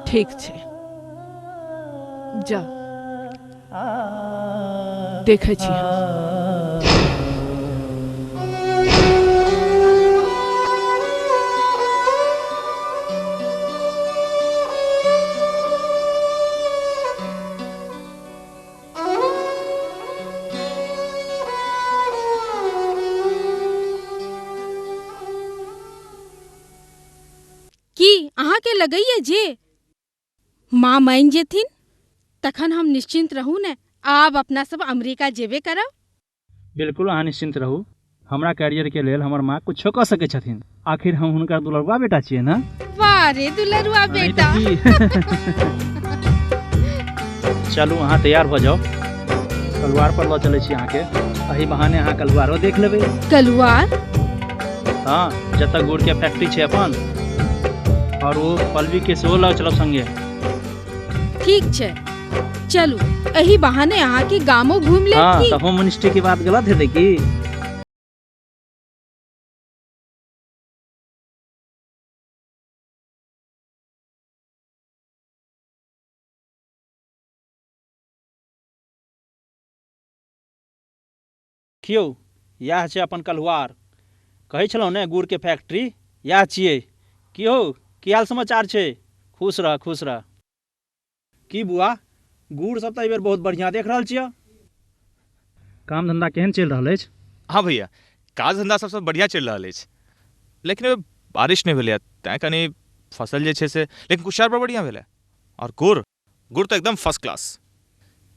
ठीक छै, जा देखै छी हम। की अहाँ के लगैया जे माँ मान जेथिन तखन हम निश्चिंत रहू ने, आब अपना सब अमेरिका जेबे करब। बिल्कुल अहाँ निश्चिंत रहू, हमरा कैरियर के लेल हमर माँ कुछो कऽ सकै छथिन। आखिर हम हुनकर दुलरुआ बेटा छियै ने। वाह रे दुलरुआ बेटा। चलू अहाँ तैयार भऽ जाओ, कलवार पर लऽ चलै छी अहाँ के। एही बहाने अहाँ कलवारो देख लेबै। कलवार? हाँ, जतऽ गुड़ के फैक्ट्री छै अपन, और वो पल्लवी के सेहो लऽ चलब संगे। ठीक छै, चलू एही बहाने अहाँ के गामो घूम लेब। हाँ, तो होम मिनिस्ट्री की बात गलत है की? क्यों, यह छै अपन कलवार। कहै छलहुँ ने गुड़ के फैक्ट्री यह छियै। की हो, की हाल समाचार छै? खुश रह, खुश रह। की बुआ, गुड़ सब तऽ एहि बेर बहुत बढ़िया देख रहल छियै। काम धंधा केहन चलि रहल अछि? हाँ भैया, काज धंधा सबसँ बढ़िया चलि रहल अछि, लेकिन एहि बेर बारिश नहि भेलैए, तैं कनि फसल जे छै से, लेकिन कुशियार बड़ बढ़िया भेलै। और गुड़ तऽ एकदम फर्स्ट क्लास।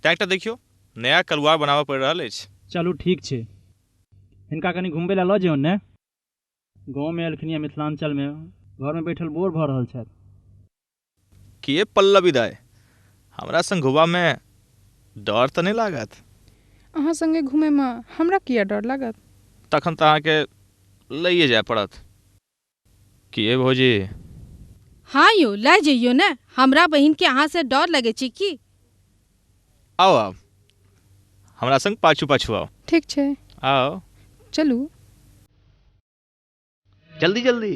तैं एकटा देखियौ, नया कलवार बनाबऽ पड़ि रहल अछि। चलू ठीक छै, हिनका कनि घुमबै लए लऽ जइयौ ने। गाँवमे एलखिन यऽ मिथिलाञ्चलमे, घरमे बैठल बोर भऽ रहल छथि। के पल्लवी दाय, हमरा संग घुमबामे डर तऽ नहि लागत? अहाँ संगे घुमैमे हमरा किया डर लागत? तखन तऽ अहाँके लइए जाय पड़त। की भौजी? हाँ यौ, लए जइयो ने, हमरा बहिन के अहाँ से डर लगे छै की? आओ आओ, हमरा संग पाछू पाछू आओ। ठीक छै, आओ चलू। जल्दी जल्दी।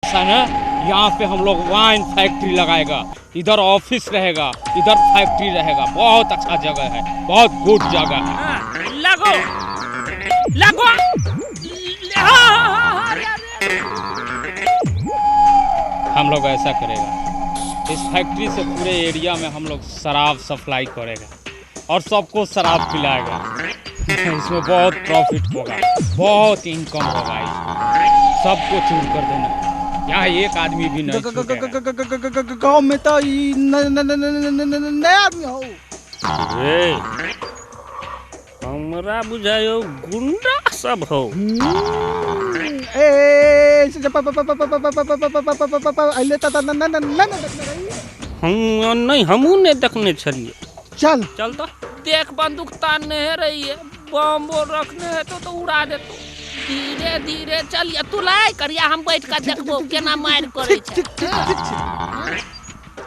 यहाँ पे हम लोग वाइन फैक्ट्री लगाएगा, इधर ऑफिस रहेगा, इधर फैक्ट्री रहेगा। बहुत अच्छा जगह है, बहुत गुड जगह है। लगो लगो हम लोग ऐसा करेगा, इस फैक्ट्री से पूरे एरिया में हम लोग शराब सप्लाई करेगा और सबको शराब पिलाएगा। इसमें बहुत प्रॉफिट होगा, बहुत इनकम होगा। सबको चूर कर देना, यहाँ एक आदमी भी नहीं छूटेगा। गाँव में तो नया आदमी हो। हमरा बुझायो गुंडा सब हो। नहीं हमू ने देखने छलिए। चल चल तो देख, बंदूक तानने है रही है, बम रखने है तो उड़ा दे। धीरे धीरे चलिए, तू लाई करिया, हम बैठ कर देखबो केना मार करे छै।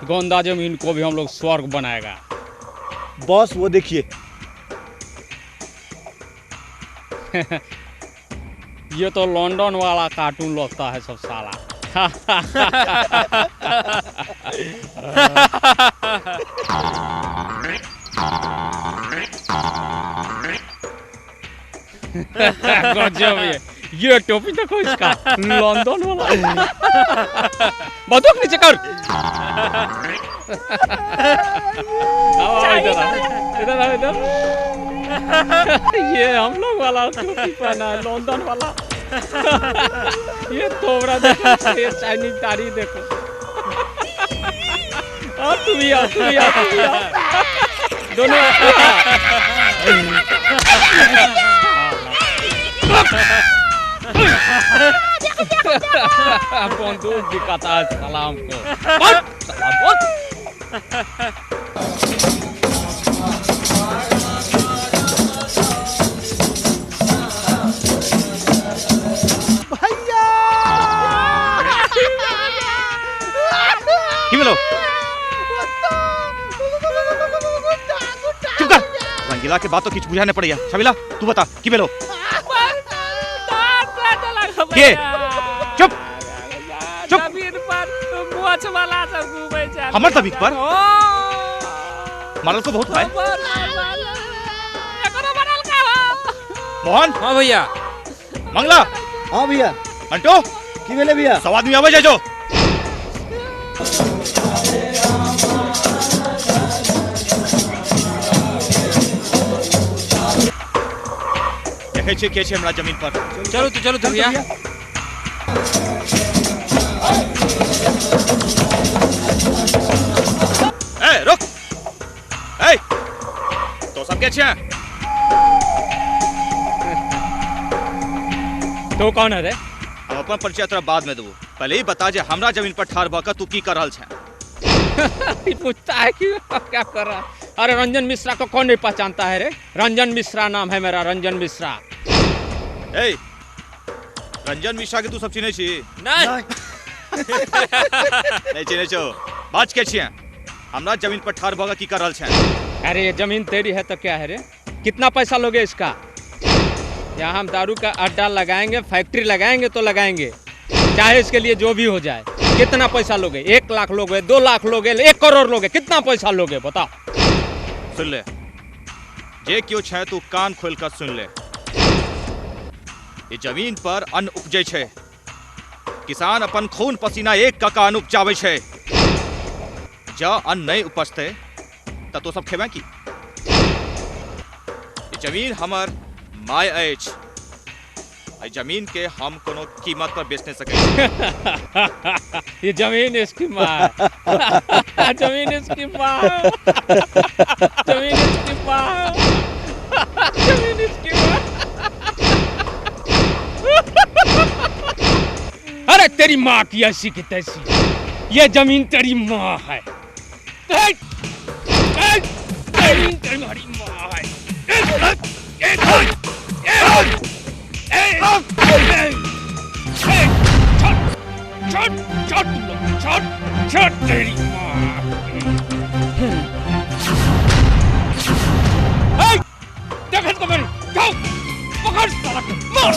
गोंदा जमीन को भी हम लोग स्वर्ग बनाएगा। बॉस वो देखिए। ये तो लंदन वाला कार्टून लगता है सब साला। गजब ये टोपी देखो इसका, लंदन वाला। बंदूक नीचे कर। इधर इधर ये हम लोग वाला टोपी पहना है, लंदन वाला। ये तोबरा देखो, ये चाइनीज दाढ़ी देखो। तू भी आ, तू भी आ, तू भी आ। दोनों बंदूक दिखाता है सलाम को। चुप कर, रंगीला के बात तो किच बुझाने पड़ेगा। शबीला तू बता की बेलो के? चुप चुप। हमर तबीक पर मारल को बहुत भाई। मोहन। हाँ भैया। मंगला। हाँ भैया। मंटो की बेले भैया? सब आदमी आवे जाओ। देखे के हमरा जमीन पर। चलो तो भैया। ए रुक। ए तो सब के छे? तो कौन है रे? हम अपन परिचय तोरा बाद में देबो, पहले ही बता जे हमरा जमीन पर ठाड़ भका तू की कर रहल छे। पूछता है कि क्या कर रहा है? अरे रंजन मिश्रा को कौन नहीं पहचानता है रे? रंजन मिश्रा नाम है मेरा, रंजन मिश्रा। ए रंजन मिश्रा के तू सब चिन्है छी? नहीं। नहीं चिन्है छो? बात के छिए? हमरा जमीन पर ठाड़ भका की कर रहल छे? अरे ये जमीन तेरी है तो क्या है रे? कितना पैसा लोगे इसका? यहाँ हम दारू का अड्डा लगाएंगे, फैक्ट्री लगाएंगे तो लगाएंगे, चाहे इसके लिए जो भी हो जाए। कितना पैसा लोगे? 1 लाख लोगे, 2 लाख लोगे, 1 करोड़ लोगे? कितना पैसा लोगे बताओ? सुन ले, जे क्यों छे तू कान खोल कर सुन ले। ये जमीन पर अन्न उपजे छे, किसान अपन खून पसीना एक का अन्न उपजावे छे। जा अन्न नहीं उपजते तो सब खेबे की? ये जमीन हमर माय एच, जमीन के हम कोनो कीमत पर बेच नहीं सके। ये जमीन इसकी माँ। जमीन इसकी माँ। जमीन इसकी माँ। जमीन इसकी माँ। अरे तेरी माँ की ऐसी की तैसी, ये जमीन तेरी माँ है। जमीन तुम्हारी माँ है। छोड़ तेरी माँ। देख इसको मेरी, जाओ पकड़ साला को, मार।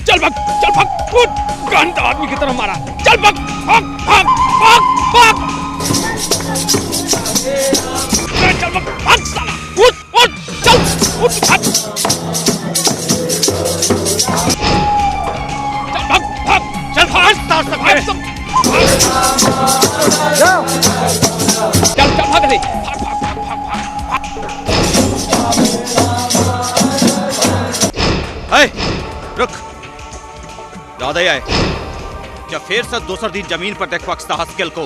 चल भाग, चल भाग, कूद, गंदा आदमी की तरह मारा, चल भाग, भाग, भाग, भाग, भाग, चल भाग, भाग साला, कूद, कूद, चल, कूद, भाग, चल भाग, भाग, चल भाग, भाग सब, चल, चल भाग ले, भाग, भाग, भाग, भाग, भाग, भाग। रुक, याद आए क्या फिर से दूसर दिन जमीन पर देखबाक साहस केल को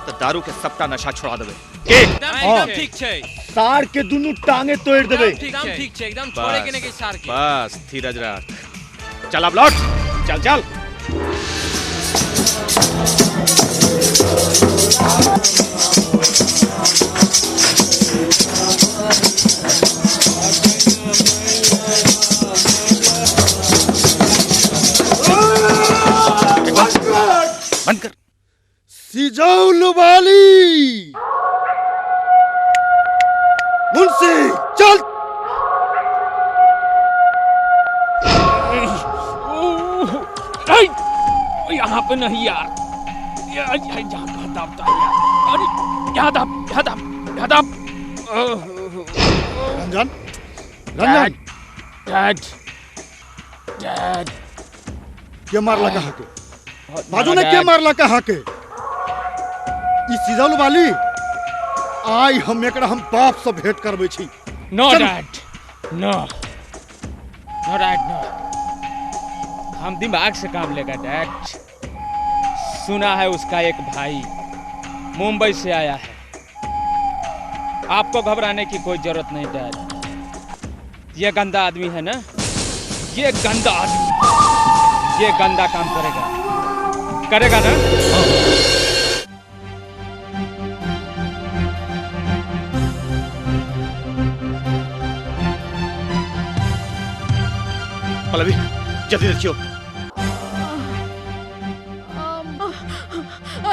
तो दारू के सबटा नशा छोड़ा देबे के एकदम ठीक छै, सार के दुनु टांगे तोड़ देबे, एकदम ठीक छै, एकदम छोड़े के नहीं सार के, बस धीरज रख, चल अब लौट, चल चल। बंद कर। सिजौल वाली मुंशी चल। यहाँ पे नहीं यार, यहाँ कहाँ दाबता है यार, अरे यहाँ दाब, यहाँ दाब, यहाँ दाब। रंजन, रंजन, डैड, डैड, के मारला कहाँ के? बाजू ने के मारला कहाँ के? ई सिजौल वाली आई हम एकरा हम बाप से भेंट करबै छी। No dad, no, no dad, no, हम दिमाग से काम लेगा डैड। सुना है उसका एक भाई मुंबई से आया है, आपको घबराने की कोई जरूरत नहीं डैड। ये गंदा आदमी है ना, ये गंदा आदमी, ये गंदा काम करेगा, करेगा ना? पल्लवी जल्दी देखियो।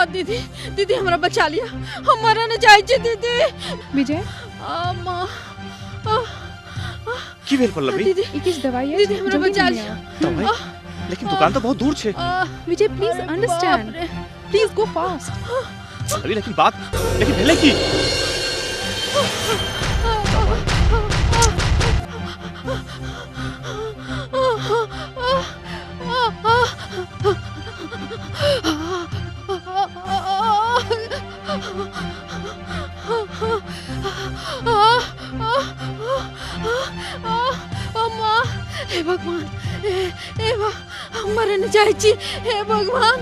दीदी, दीदी हमरा बचा लिया, हमारा न जाए दीदी। विजय, की भेल पल्लवी? दीदी इकिस दवाई है, दीदी हमरा बचा लिया। दवाई? लेकिन दुकान तो बहुत दूर छे। Vijay please understand, please go fast. Pallavi लेकिन बात, लेकिन भेले की? हे भगवान, हे मरे न जाए छी, हे भगवान,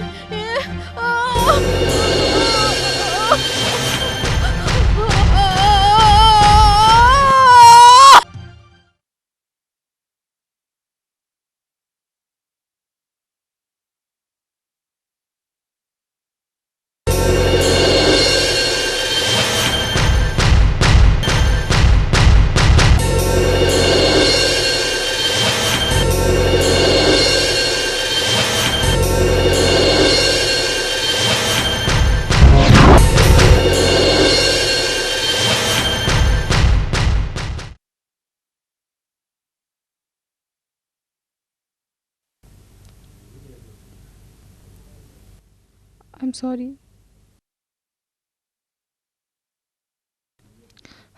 आई एम सॉरी,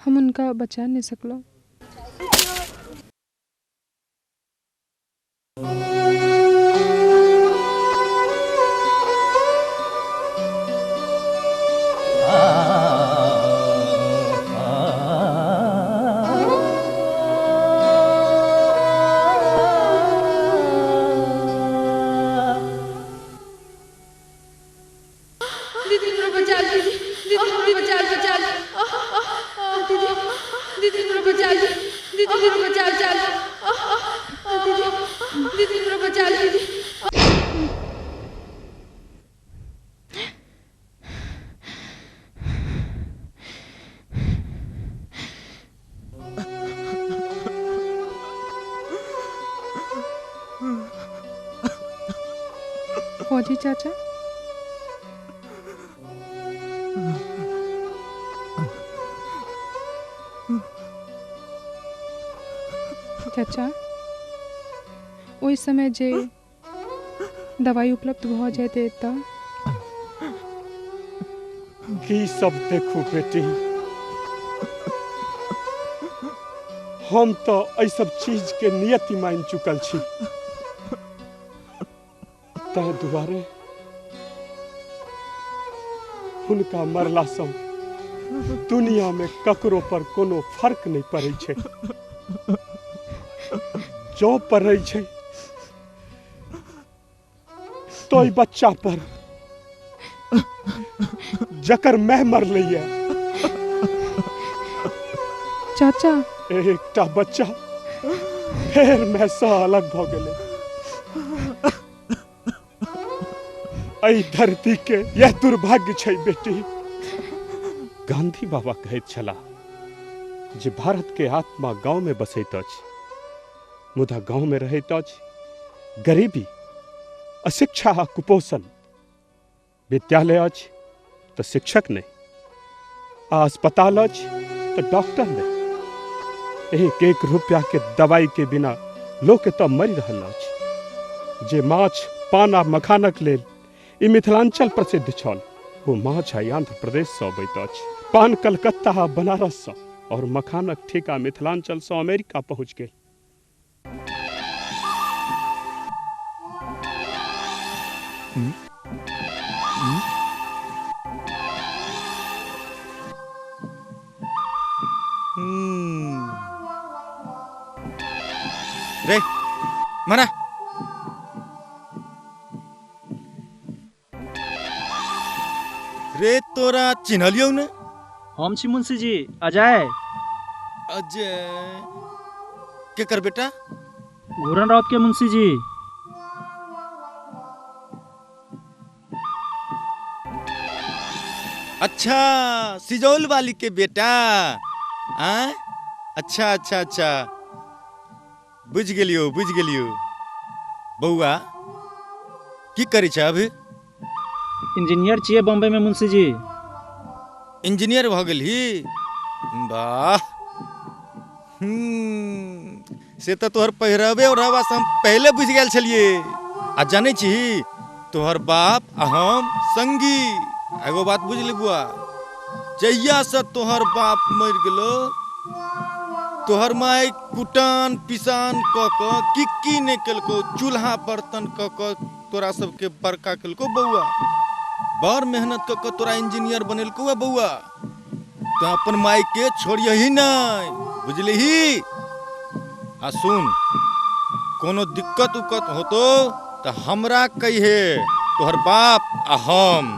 हम उनका बचा नहीं सकलो। फौजी चाचा, चाचा ओहि समय जे दवाई उपलब्ध भ जाते त की सब देखू बेटी, हम तो ऐ सब चीज के नियति मान चुकल छी। ताहि दुआरे हुनका मरला सँ दुनिया में ककरो पर कोनो फर्क नहीं पड़े छे। जो पड़े छे तो ई बच्चा पर जकर मैं मर लिया। चाचा एकटा बच्चा फिर मैं से अलग भ गेले। एहि धरती के यह दुर्भाग्य छै बेटी। गांधी बाबा कहैत छलाह जे भारत के आत्मा गांव में बसैत अछि, मुदा गांव में रहैत अछि गरीबी, अशिक्षा आ कुपोषण। विद्यालय अछि तो शिक्षक नहीं, आ अस्पताल अछि तो डॉक्टर नहीं। एक एक रुपया के दवाई के बिना लोग तो मरि रहल अछि। जे माछ पान आ मखानक लेल ई मिथिलांचल प्रसिद्ध छल, वो माछ आई आंध्र प्रदेश से अबैत अछि। पान कलकत्ता आ बनारस से और मखानक ठेका मिथिलांचल से अमेरिका पहुँच गेल। रे मना रे तोरा चिन्हलियो ने? हम छी मुंशी जी, अजय। अजय के कर बेटा? घूरन राउत के मुंशी जी। अच्छा, सिजौल वाली के बेटा। अच्छा अच्छा अच्छा, बुझ गेलियो बुझ गेलियो। बउआ की करी छ अभी? इंजीनियर छिए बॉम्बे में मुंशी जी। इंजीनियर भ गेल ही? वाह। से तो तोहर पहिरावे और हवा से हम पहले बुझ गेल छलिए। आ जाने छी तोहर बाप आ हम संगी। एगो बात बुझली बुआ, जहिया से तोहर बाप मर गेलो, तोहर माई कुटान पिसान क की नहीं केलको, चूल्हा बर्तन क तोरा सबके बड़का केलको बउआ। बड़ मेहनत क तोरा इंजीनियर बनेलको है बउआ। तो अपन माई के छोड़िए ही नहीं, बुझली ही? आ सुन, कोनो दिक्कत उक्कत हो तो हमरा कहिए। तोहर बाप आ हम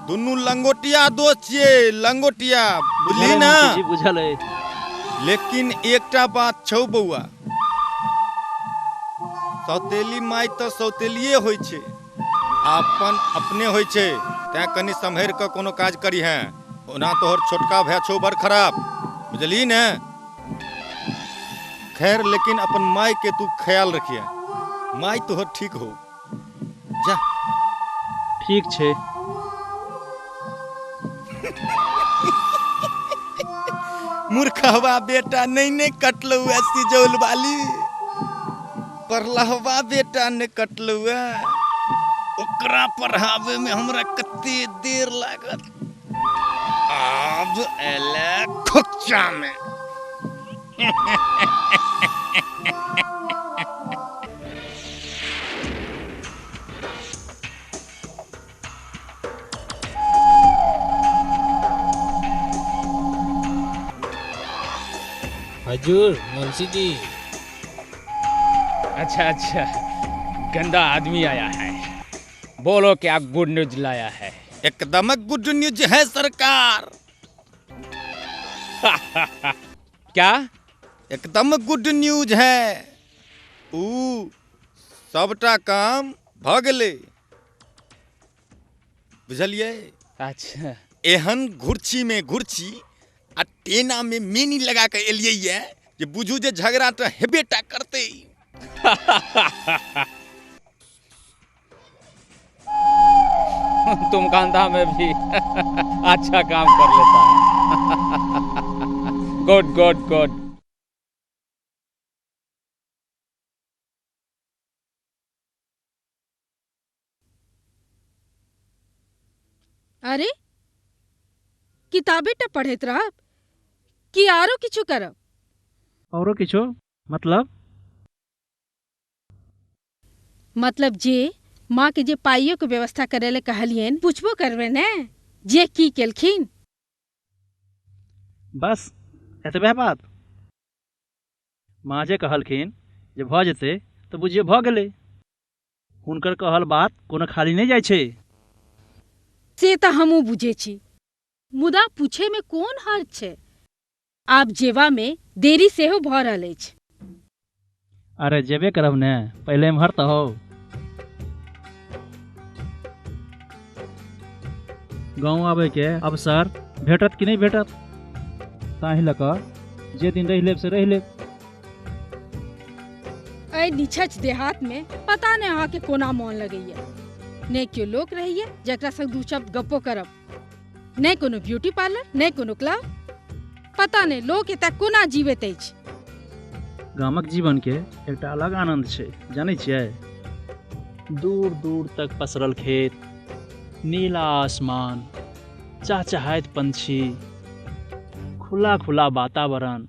दुनू लंगोटिया दोस्त छिए, लंगोटिया, बुझली ना? जी बुझल है। लेकिन एकटा बात छौ बउआ, सौतेली माई तो सौतेलिए होइ छे, अपन अपने होइ छे। तैं कनी सम्हर के कोनो काज करी हैं, ओना तोहर छोटका भाई छौ बड़ खराब, बुझली ने? खैर, लेकिन अपन माई के तू ख्याल रखिए। माई तोहर ठीक हो जा। ठीक छे। मूर्खवा बेटा नहीं कटलो ऐसी जौल वाली, परलहवा बेटा ने कटलो है। ओकरा पढ़ावे में हमरा कते देर लागत, अब एले खोचा में। हजूर मुंशी जी। अच्छा अच्छा, गंदा आदमी आया है, बोलो क्या गुड न्यूज लाया है? एकदम गुड न्यूज है सरकार। क्या? एकदम गुड न्यूज है। सबटा काम भ गेले, बुझलिए? अच्छा, एहन घुर्ची में घुर्ची आ टेना में मेनी लगा के एलिए ये जे बुझू जे झगड़ा तो हेबेटा करते। तुम कांधा में भी अच्छा काम कर लेता है। Good good good. अरे किताबे टा पढ़त रहब कि आरो किछु करब? औरो किछो मतलब जे माँ के जे पाइयो के व्यवस्था करे ले कहलियन पूछबो करबे ने जे की केलखिन। बस एतबे बात। माँ जे कहलखिन जे भऽ जेतै तऽ बुझिए भऽ गेलै। हुनकर कहल बात कोनो खाली नहीं जाइ छै। से तऽ हमहूँ बुझे छी, मुदा पूछे में कोन हर्ज छै? आब जेवा में देरी सेहो भऽ रहल अछि। अरे जेबे करब ने, पहले एम्हर तऽ हो। गाँव आबे के अवसर भेटत कि नहीं भेटत, ताहि लऽ कऽ जे दिन रहि लेब से रहि लेब। ऐ निछछ देहात में पता नहीं अहाँ के कोना मोन लगैया। नहीं क्यों लोग रहिए जकरा संग दू शब्द गप्पो करब, नहीं कोनो ब्यूटी पार्लर, नहीं कोनो क्लब। पता नहीं लोग एतय कोना जीवैत अछि। गामक जीवन के एकटा अलग आनंद छै, जानै छियै? दूर दूर तक पसरल खेत, नीला आसमान, चहचहाइत पंछी, खुला खुला वातावरण।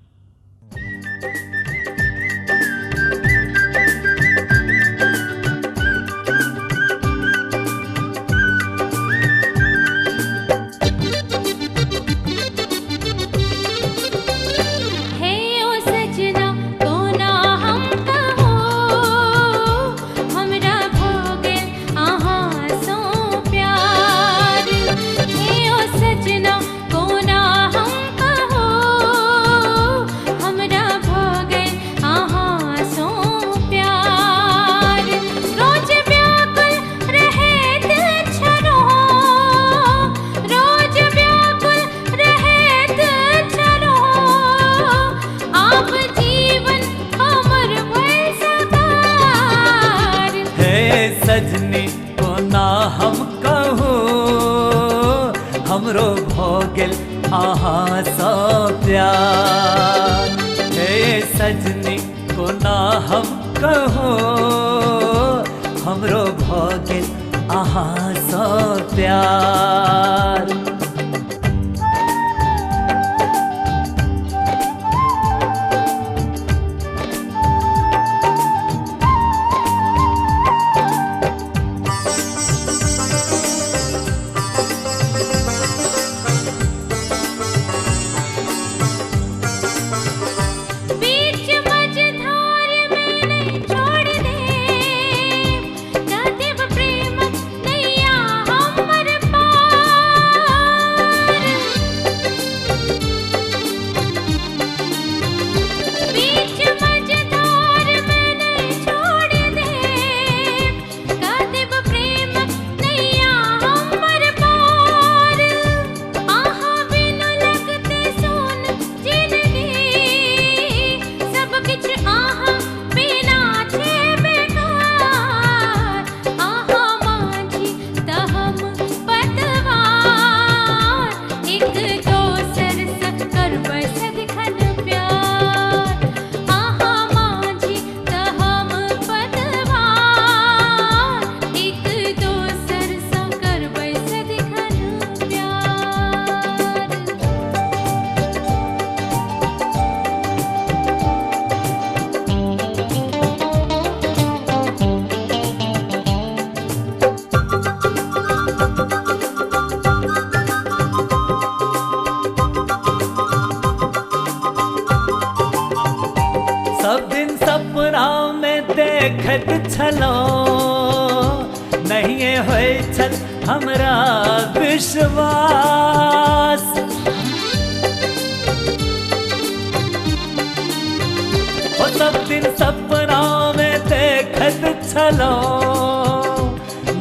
सजनी को ना हम कहूँ हमरो भोगल आहा सो प्यार। हे सजनी को ना हम कहूँ हमरो भोगल आहा सो प्यार। देखत छलो नहीं होय छल हमरा विश्वास। ओ सब दिन सपना में देखत छलो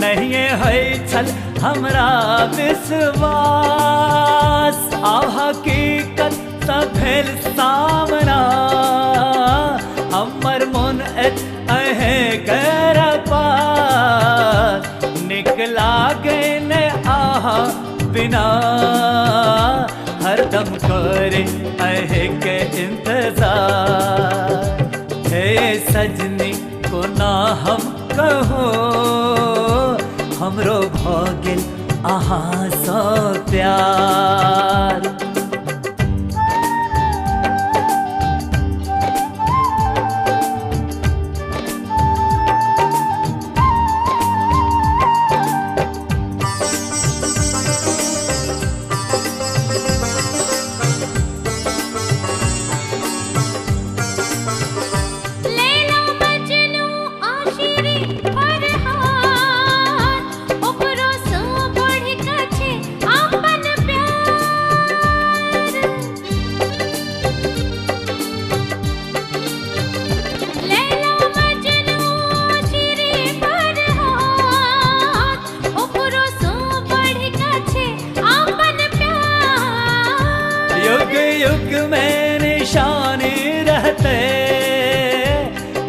नहीं होय छल हमरा विश्वास। आब हकीकत सब भेल सामना हमर मन अहे कर पास निकला गए ने बिना हरदम करे अहे के इंतजार। हे सजनी को ना हम कहो हमरो भगिल अहाँ सो प्यार। युग में निशाने रहते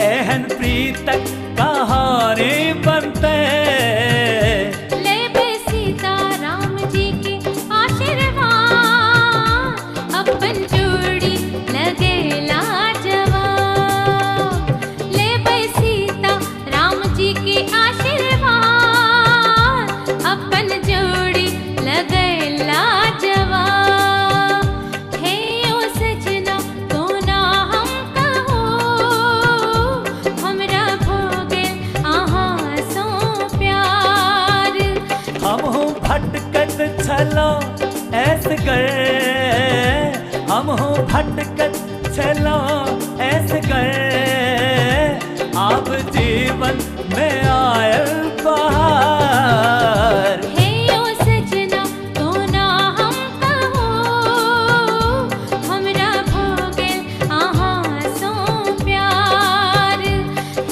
एहन प्रीतक कहानी बनते। ले बे सीता राम जी के आशीर्वाद अपन जोड़ी लगे लाजवाब। ले बे सीता राम जी के आशीर्वाद अपन जोड़ी लगे लाजवाब। भटकत चलो ऐसे कर हम हो भटकत चलो ऐसे कर आप जीवन में आयल बहार। हे ओ सजना तो ना हम कहो हमरा भोगल अहाँ सो प्यार।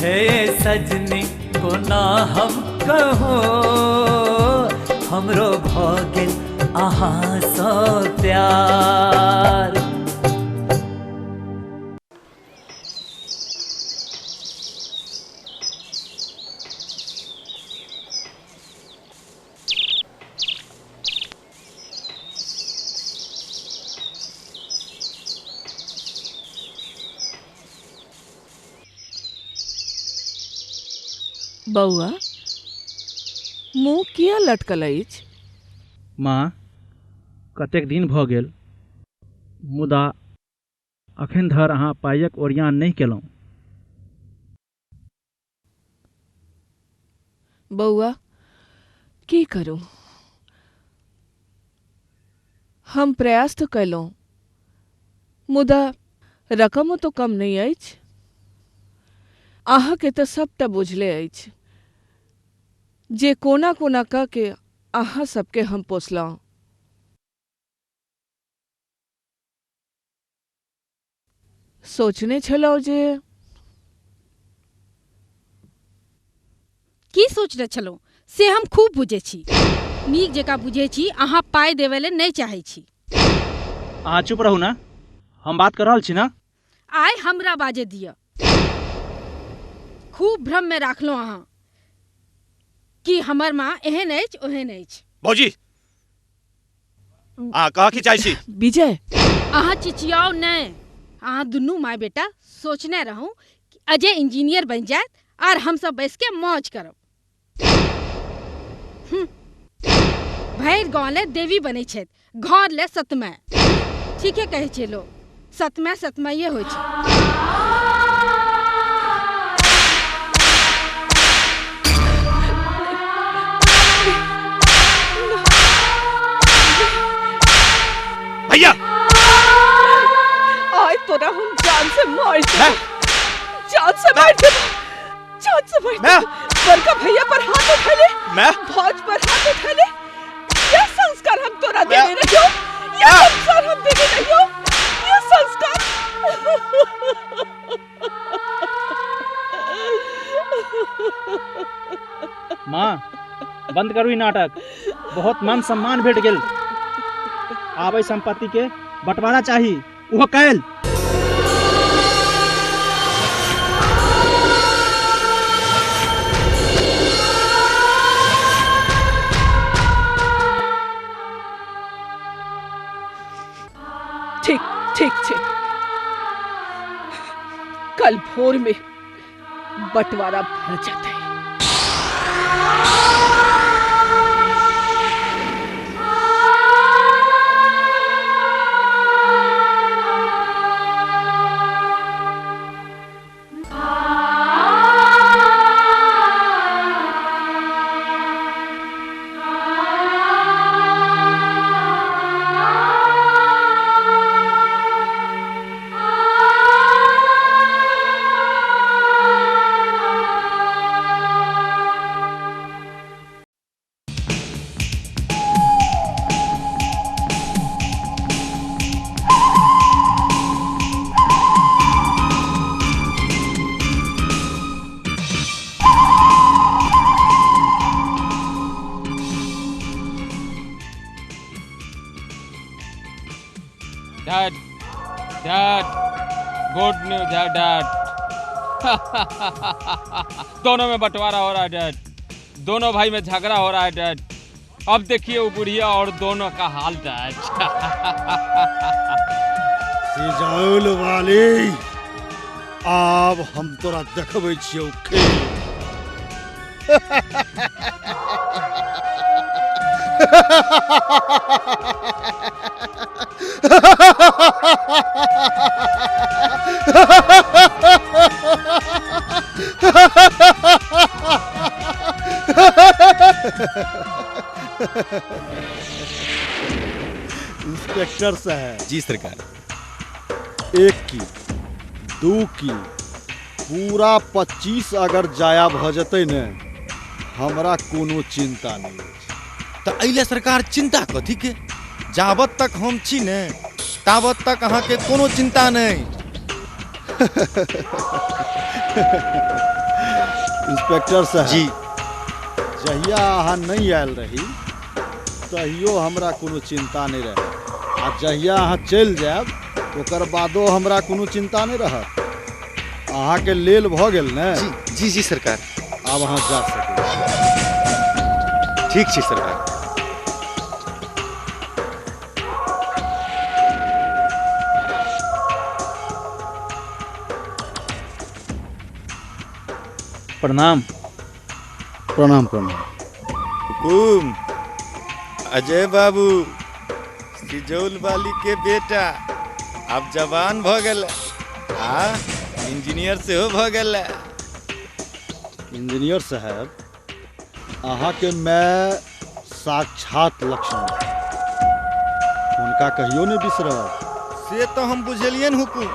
हे सजनी को ना हम कहो हमरो भगिल अहाँ सो प्यार। बउआ मुँह किया लटकल अछि? माँ कतेक दिन भऽ गेल मुदा अखन धरि अहाँ पाइक ओरियान नहि केलहुँ। बउआ की करूं? हम प्रयास तो कयलहुँ मुदा रकमो तो कम नहीं अछि। अहाँके तऽ सबटा बुझले अछि जे कोना कोना कऽ के अहाँ सबके हम पोसलहुँ। सोचने छलहुँ जे की सोचने छलहुँ से हम खूब बुझे छी, नीक जकाँ बुझे छी। अहाँ पाई देवे ले नहीं चाहे छी। अहाँ चुप रहू ना, हम बात कर रहल छी ना। आइ हमरा बाजे दिया। खूब भ्रम में राखलो अहाँ कि हमर माँ एहन अछि ओहन अछि। भौजी आ कहा की चाहै छी? विजय अहाँ चिचियाओ नहीं। अहाँ दुनू माय बेटा सोचने रहूं कि अजय इंजीनियर बन जाए और हम सब बैस के मौज करब। भैर गाँव ले देवी बने छे, घर ले सतमय। ठीके कहे छे लोग, सतमय सतमय होय छे। भैया आज तोरा हम जान से मार दे, जान से मार दे, जान से मार दे। बड़का भैया पर हाथ उठा ले, भौज पर हाथ उठा ले। ये संस्कार हम तोरा देने रही हो, ये संस्कार हम देने रही हो, ये संस्कार। माँ बंद करू ई नाटक। बहुत मान सम्मान भेट गेल। आबै संपत्ति के बंटवारा चाही, वो कैल। कल भोर में बंटवारा भर जाता है। डैड डैड गुड न्यूज है डैड। दोनों में बंटवारा हो रहा है डैड, दोनों भाई में झगड़ा हो रहा है डैड। अब देखिए वो बुढ़िया और दोनों का हाल डैड। सिजौल वाली, अब हम तोरा देखबै छियौ खेल। इंस्पेक्टर साहब। जी सरकार। 1 की 2 की पूरा 25 अगर जाया भ जतै ने, हमरा कोनो चिंता नहीं है। तो अइले सरकार चिंता कथी के? जाबत तक हम छी ने ताबत तक अहाँ के कोनो चिंता नहीं। इंस्पेक्टर साहब जी, जहिया अहाँ नहीं आयल रही तहियो हमरा कोनो चिंता नहीं रहे, आ जहिया अहाँ चल जायब ओकर बादो हमरा कोनो चिंता नहीं रहत। अहाँ के लेल भ गेल ने? जी जी जी सरकार। अब अहाँ जा सकै। ठीक छै सरकार। प्रणाम। प्रणाम प्रणाम। हुकुम। अजय बाबू, सिजौल वाली के बेटा अब जवान भ गेल आ इंजीनियर सेहो भ गेल। इंजीनियर साहब, अहाँ के मैं साक्षात लक्ष्मण, उनका कहियो नहीं बिसरब। से तो हम बुझलियन हुकुम,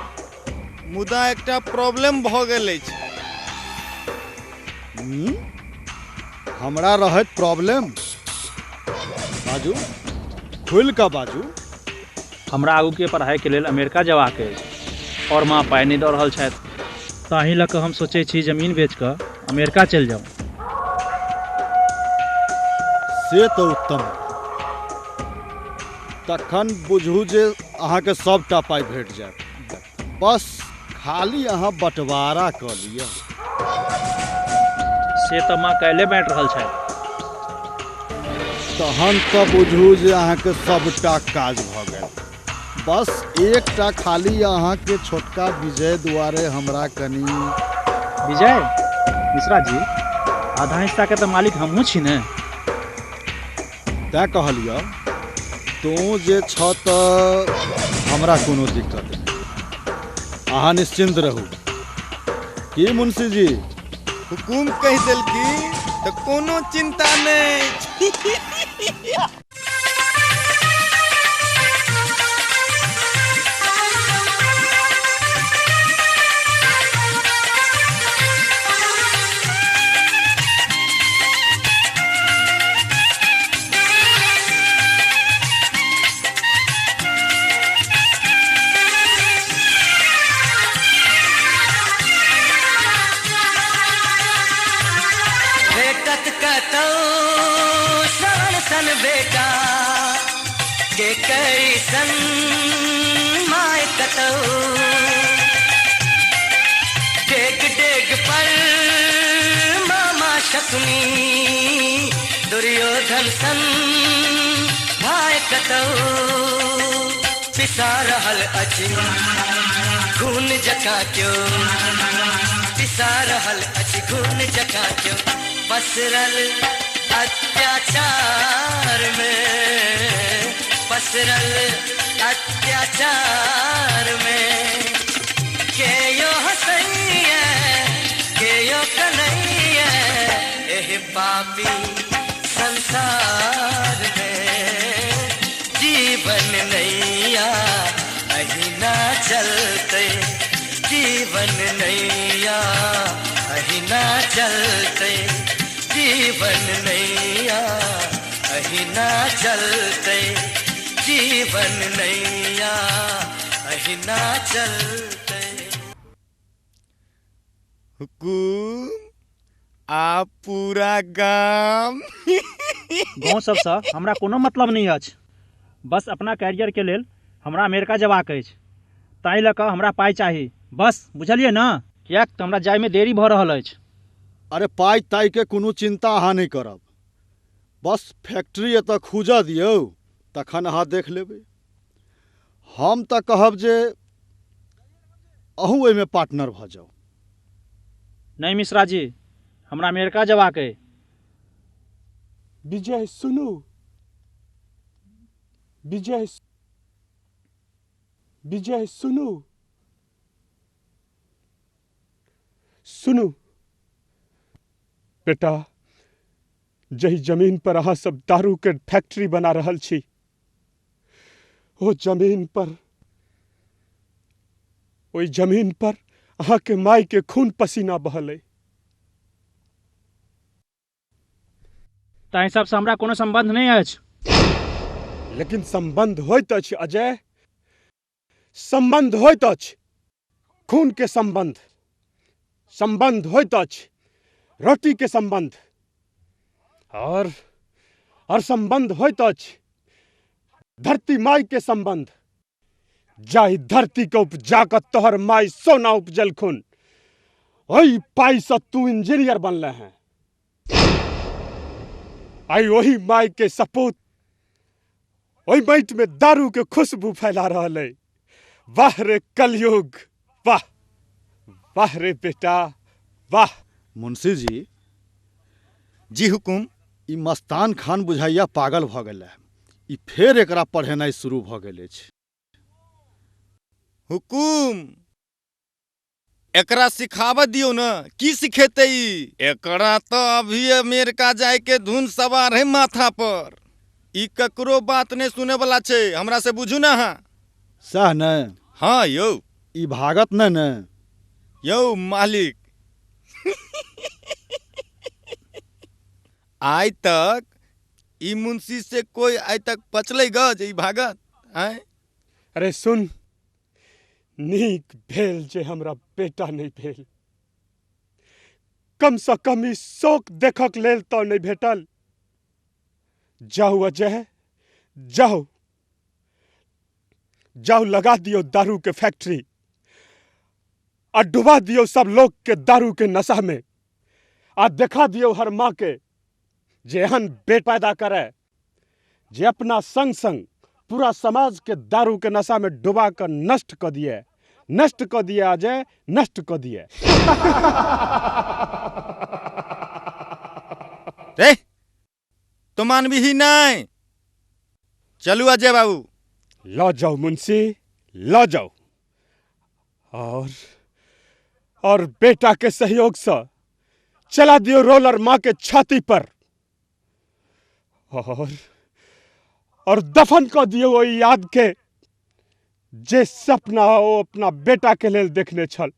मुदा एकटा प्रॉब्लम भ गेल अछि। हमरा रहत प्रॉब्लम? बाजू, खुल का बाजू। हमरा आगू के पढ़ाई के लेल अमेरिका जबाक अछि और माँ पाइ नहीं दऽ रहल छथि, ताहि लऽ कऽ हम सोचै छी जमीन बेच कऽ अमेरिका चलि जाऊँ। से तो उत्तम, तखन बुझू जे अहाँके सबटा पाइ भेट जायत, बस खाली अहाँ बंटवारा कऽ लिअ। से तऽ माँ काल्हि बाँटि रहल छथि। तहन तऽ बुझू जे अहाँके सबटा काज भऽ गेल, बस एकटा खाली अहाँके छोटका विजय दुआरे हमरा कनी। विजय मिश्रा जी, आधा हिस्सा के तऽ मालिक हमहूँ छी ने। तैं कहलियै, तू जे छ तऽ हमरा कोनो दिक्कत नहीं, अहाँ निश्चिंत रहू। की मुंशी जी? हुकुम कहि देलकी तो कोनो चिंता नहीं। सन बेटा के कैसन माय कतौ डेग डेग पर मामा शकुनी दुर्योधन सन भाई कतौ पिस पिसा रहल अछि खून जका क्यों पिसा रहल अछि खून जका क्यों पसरल अत्याचार में पसरल अत्याचार में के यो हसैया के यो कन्हैया एह पापी संसार में जीवन नैया अहिना चलते जीवन नैया अहिना चलते जीवन नैया अहिना चलते जीवन नैया अहिना चलते। हुकुम आप पूरा गाम गाँव सबसँ हमरा कोनो मतलब नहीं अछि। बस अपना कैरियर के लेल हमरा अमेरिका जेबाक अछि, ताहि लऽ कऽ हमरा पाइ चाही बस, बुझलियै ना? किएक तऽ हमरा जायमे देरी भऽ रहल अछि। अरे पाइ ताइ के कोनो चिंता अहाँ नहीं करब, बस फैक्ट्री एतऽ खुजऽ दियौ तखन अहाँ देख लेबै। हम तऽ कहब जे अहूँ ओहिमे पार्टनर भऽ जाउ। नहीं मिश्रा जी, हमरा अमेरिका जेबाक अइ। विजय सुनू, विजय विजय सुनू सुनू बेटा, जही जमीन पर अहाँ सब दारू के फैक्ट्री बना रहल छी, ओ जमीन पर ओई जमीन पर अहाँ के माय के खून पसीना बहल अइ। ताहि सबसँ हमरा कोनो संबंध नहीं अछि। लेकिन संबंध होइत अछि अजय, संबंध होइत अछि, खून के संबंध, संबंध होइत अछि रोटी के संबंध, और संबंध होइत अछि धरती माई के संबंध। जाहि धरती के उपजा कऽ तोहर माई सोना उपजलखुन, ओहि पाई से तू इंजीनियर बनले हैं। आई वही माई के सपूत ओहि माटि में दारू के खुशबू फैला रहल है। वाह रे कलयुग, वाह वाह रे बेटा वाह। मुंशी जी जी हुकुम। ई मस्तान खान बुझाइया पागल भऽ गेल है, ई फेर एकरा पढ़ेनाइ शुरू भऽ गेल अछि। हुकुम एकरा सिखाबऽ दियौ ना, की सिखेतै ई? एकरा तो अभी अमेरिका जाए के धुन सवार है माथा पर। ई ककरो बात नहीं सुने वाला छे, हमरा से बुझू ना। हाँ सह न? हाँ यौ। ई भागत न यौ मालिक आज तक ई मुंशी से कोई आज तक पचले गज ई भागत आए? अरे सुन, नीक भेल जे हमरा बेटा नहीं भेल, कम से कम ई शौक देखक लेल तो नहीं भेटल। जाओ अजय, जाओ जाओ, लगा दियो दारू के फैक्ट्री और डुबा दियो सब लोग के दारू के नशा में, आ देखा दियो हर माँ के जे एहन बेट पैदा करे जे अपना संग संग पूरा समाज के दारू के नशा में डुबा कर नष्ट कर दिए, नष्ट कर दिए अजय, नष्ट कर दिए। रे तो मानवी ही नहीं। चलू अजय बाबू। लो जाओ मुंशी, लो जाओ, और बेटा के सहयोग से चला दियो रोलर माँ के छाती पर, और दफन कर दियो वो याद के जे सपना वो अपना बेटा के लेल देखने छल,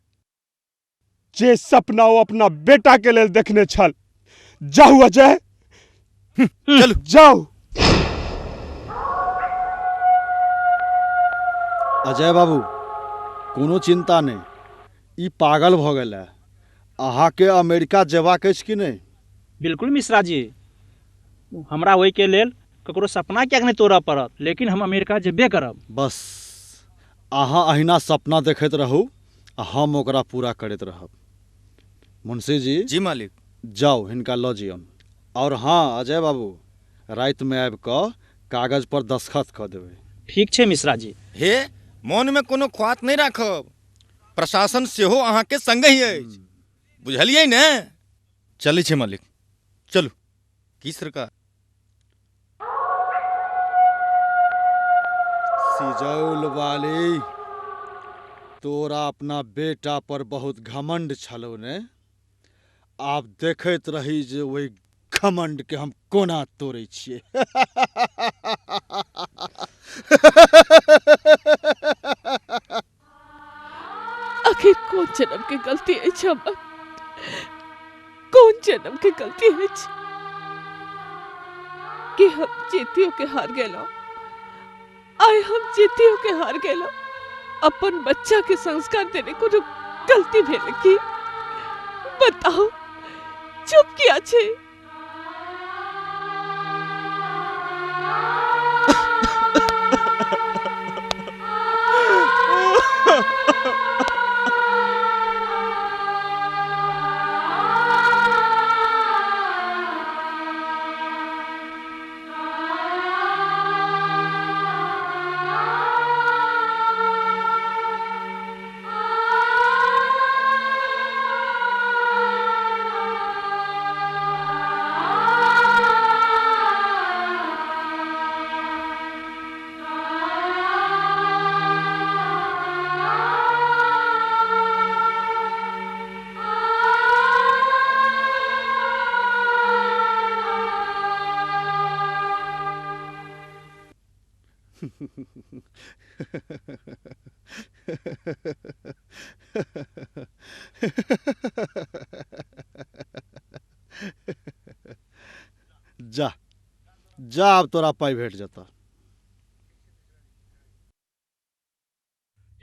जे सपना वो अपना बेटा के लेल देखने छल। जाओ अजय, चलो जाओ। अजय बाबू कोनो चिंता नहीं, ई पागल भऽ गेल है। अहाँ के अमेरिका जेबाक अछि कि नहीं? बिल्कुल मिश्रा जी, हमरा ओहि के लेल ककरो सपना किएक नहीं तोड़ऽ पड़त, लेकिन हम अमेरिका जेबे करब। बस अहाँ अहिना सपना देखैत रहू आ हम ओकरा पूरा करैत रहब। मुंशी जी। जी मालिक। जाओ हिनका लऽ जियौन। और हाँ अजय बाबू, रात में आबि कऽ कागज पर दस्तखत कऽ देबै। ठीक छै मिश्रा जी। हे मन में कोनो ख्वात नहीं राखब, प्रशासन सेहो अहाँ के संगे ही अछि, बुझलियै ने? चलै छै मालिक, चलू। की सरकार? सिजौल वाली, तोरा अपना बेटा पर बहुत घमंड छलौ ने? आब देखैत रही जे वही घमंड के हम कोना तोड़ै छियै। आखिर कौन जन्म के गलती है हमर? कौन जन्म के गलती है कि हम जीतियों के हार गेलो? आए हम जीतियों के हार गेलो। अपन बच्चा के संस्कार देने को जो गलती भेल की? बताओ, चुप किया छे? जा जा, अब तोरा पाई भेट जाता।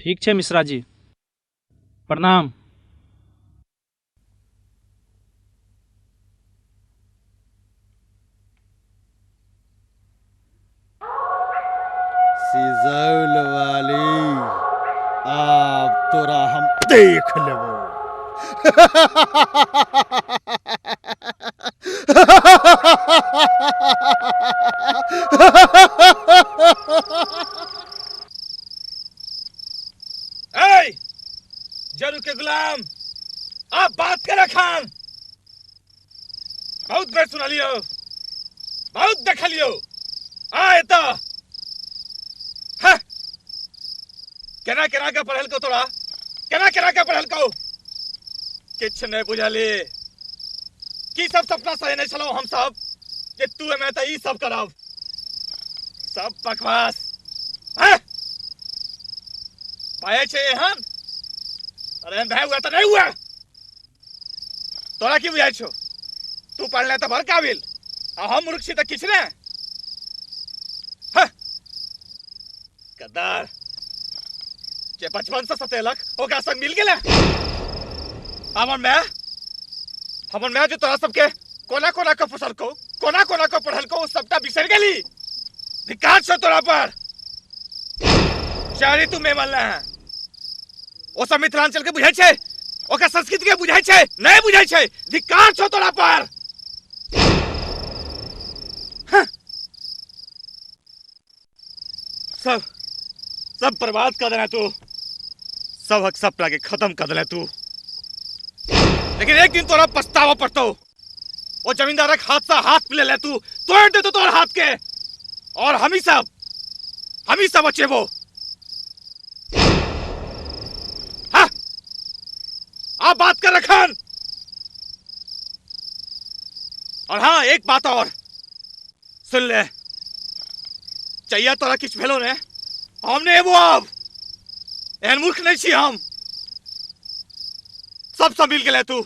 ठीक छै मिश्रा जी, प्रणाम। सिजौल वाली, अब तोरा हम देख लेबो। जरू के गुलाम, आप बात कर खान। बहुत बेर सुन लियो, बहुत देख लियो। आए तो केना केना के पढ़ल को तोरा, केना केना के पढ़ल को किछ नहीं बुझली। की सब सपना सहे नहीं छलो हम सब जे तू में त ई सब करब? सब बकवास। पाए छे एहन? अरे भाई हुआ तो नहीं हुआ। तोरा की बुझाई छो? तू पढ़ले तो भर काबिल आ हम मूर्ख छी त किछ ने। गद्दार जे बचपन से सतेलक ओकरा संग मिल गेले। हमर मैं जो तोरा सबके कोना कोना के फसल को, कोना कोना के पढ़ल को सबटा बिसर गेली। धिक्कार छो तोरा पर। शहरी तू में मल्ला है। ओ सब मिथिलांचल के बुझाई छे, ओकर संस्कृति के बुझाई छे, नहीं बुझाई छे। धिक्कार छो तोरा पर। सब बर्बाद कर देना तू, सब हक सब के खत्म कर देना तू। लेकिन एक दिन तोरा पछतावा पड़तो। वो जमींदार के हाथ से हाथ मिले ले तू, तोड़ दे तो तोर हाथ के। और हम ही सब बचेबो। हाँ, आप बात कर रखन। और हाँ, एक बात और सुन ले, चाहिए तोरा किछ भेलो ने, हमने एबो अब एहन मूर्ख नहीं छी हम। सब मिल गेले तू,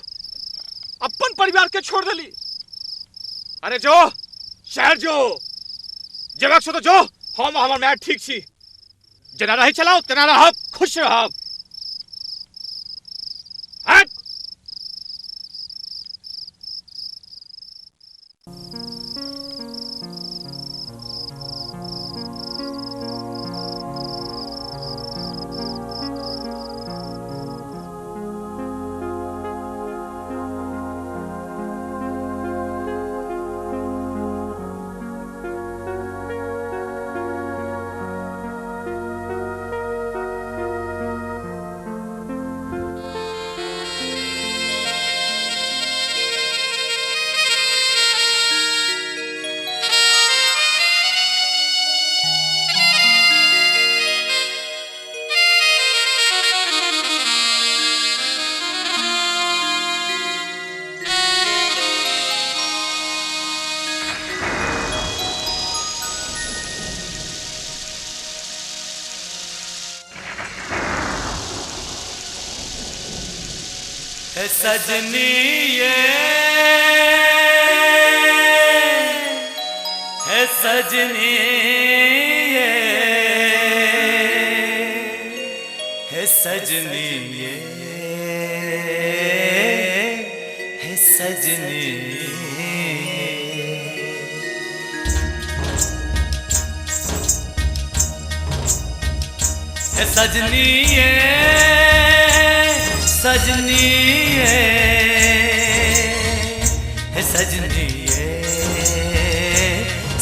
अपन परिवार के छोड़ देली। अरे जो शहर जो जेबाक छो तो जो, हम हमर मैं ठीक छी। जेना रही चलाओ तेना रहब, खुश रहब। हट। सजनी ये है सजनी ये है सजनी ये है सजनी है सजनी ये सजनी ये है सजनी ये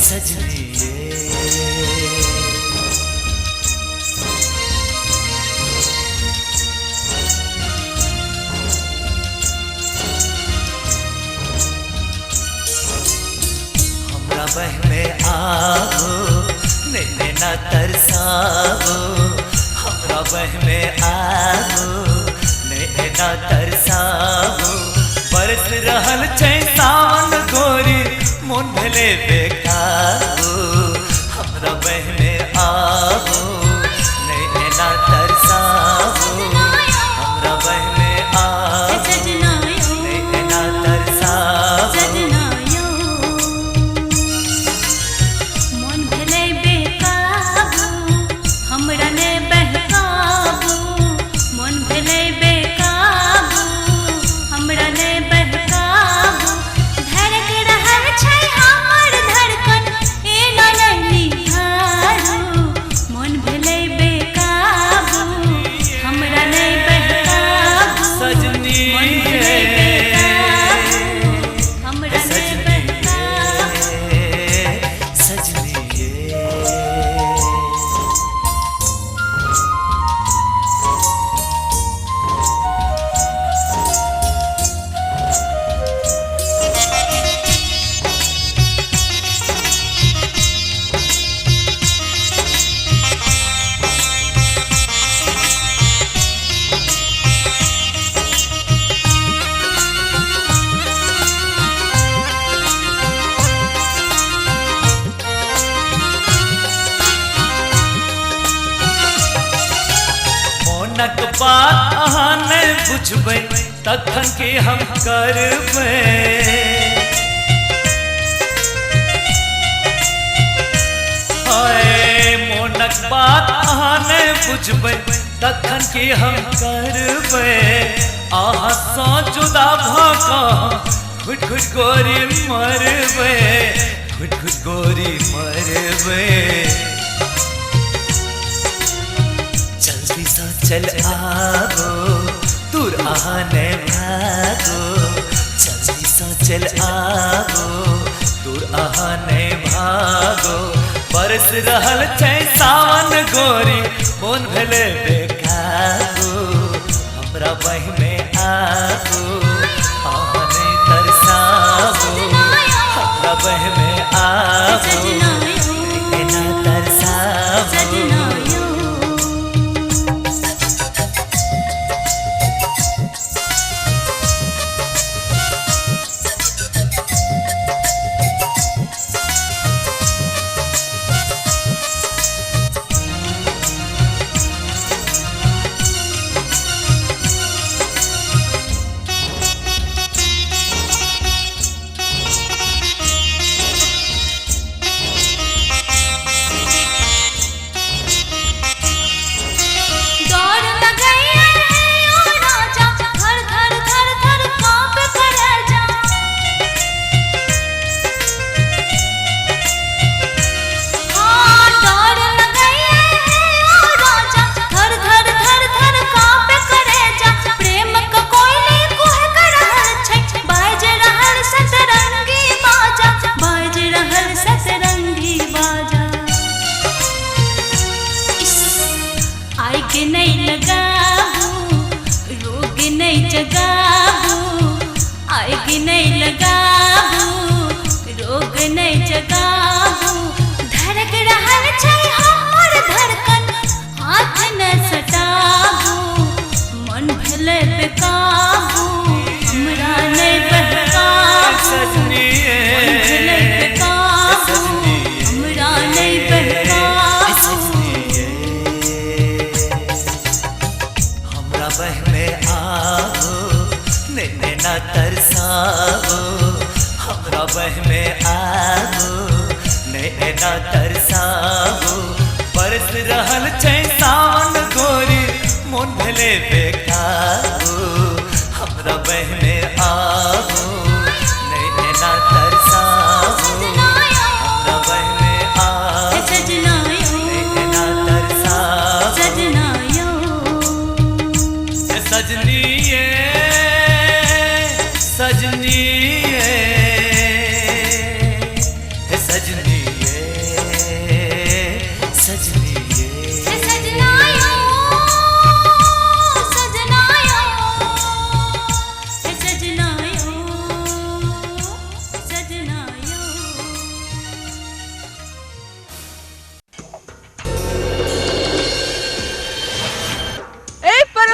सजनी ये हमरा बह में आओ नैने ना तरसाओ हमरा बह में आओ ना तरसाओ बरस रहल छै सावन गोरी मोन भेले बेकाबू हमरा बहने आबो नहीं ना तरसाओ हमरा बहने आबो नहीं ना तरसाओ मोन भेले बेकाबू हमरा ने बहकाबू मोन भेले नक बात अहाँ नहीं बुझबै तखन के हम करबै हाय मोनक बात अहाँ नहीं बुझबै तखन के हम करबै अहाँ सँ जुदा भऽ कऽ घुट घुट गोरी मरबै घुट घुट गोरी मरबै चल आगो दूर आने भागो जल्दी से चल आगो दूर आने भागो बरस रहल छै सावन गोरी मोन भेले बेकाबू हमरा बह में आगो आने तरसाबो हमरा बह में आगो ना तरसाबो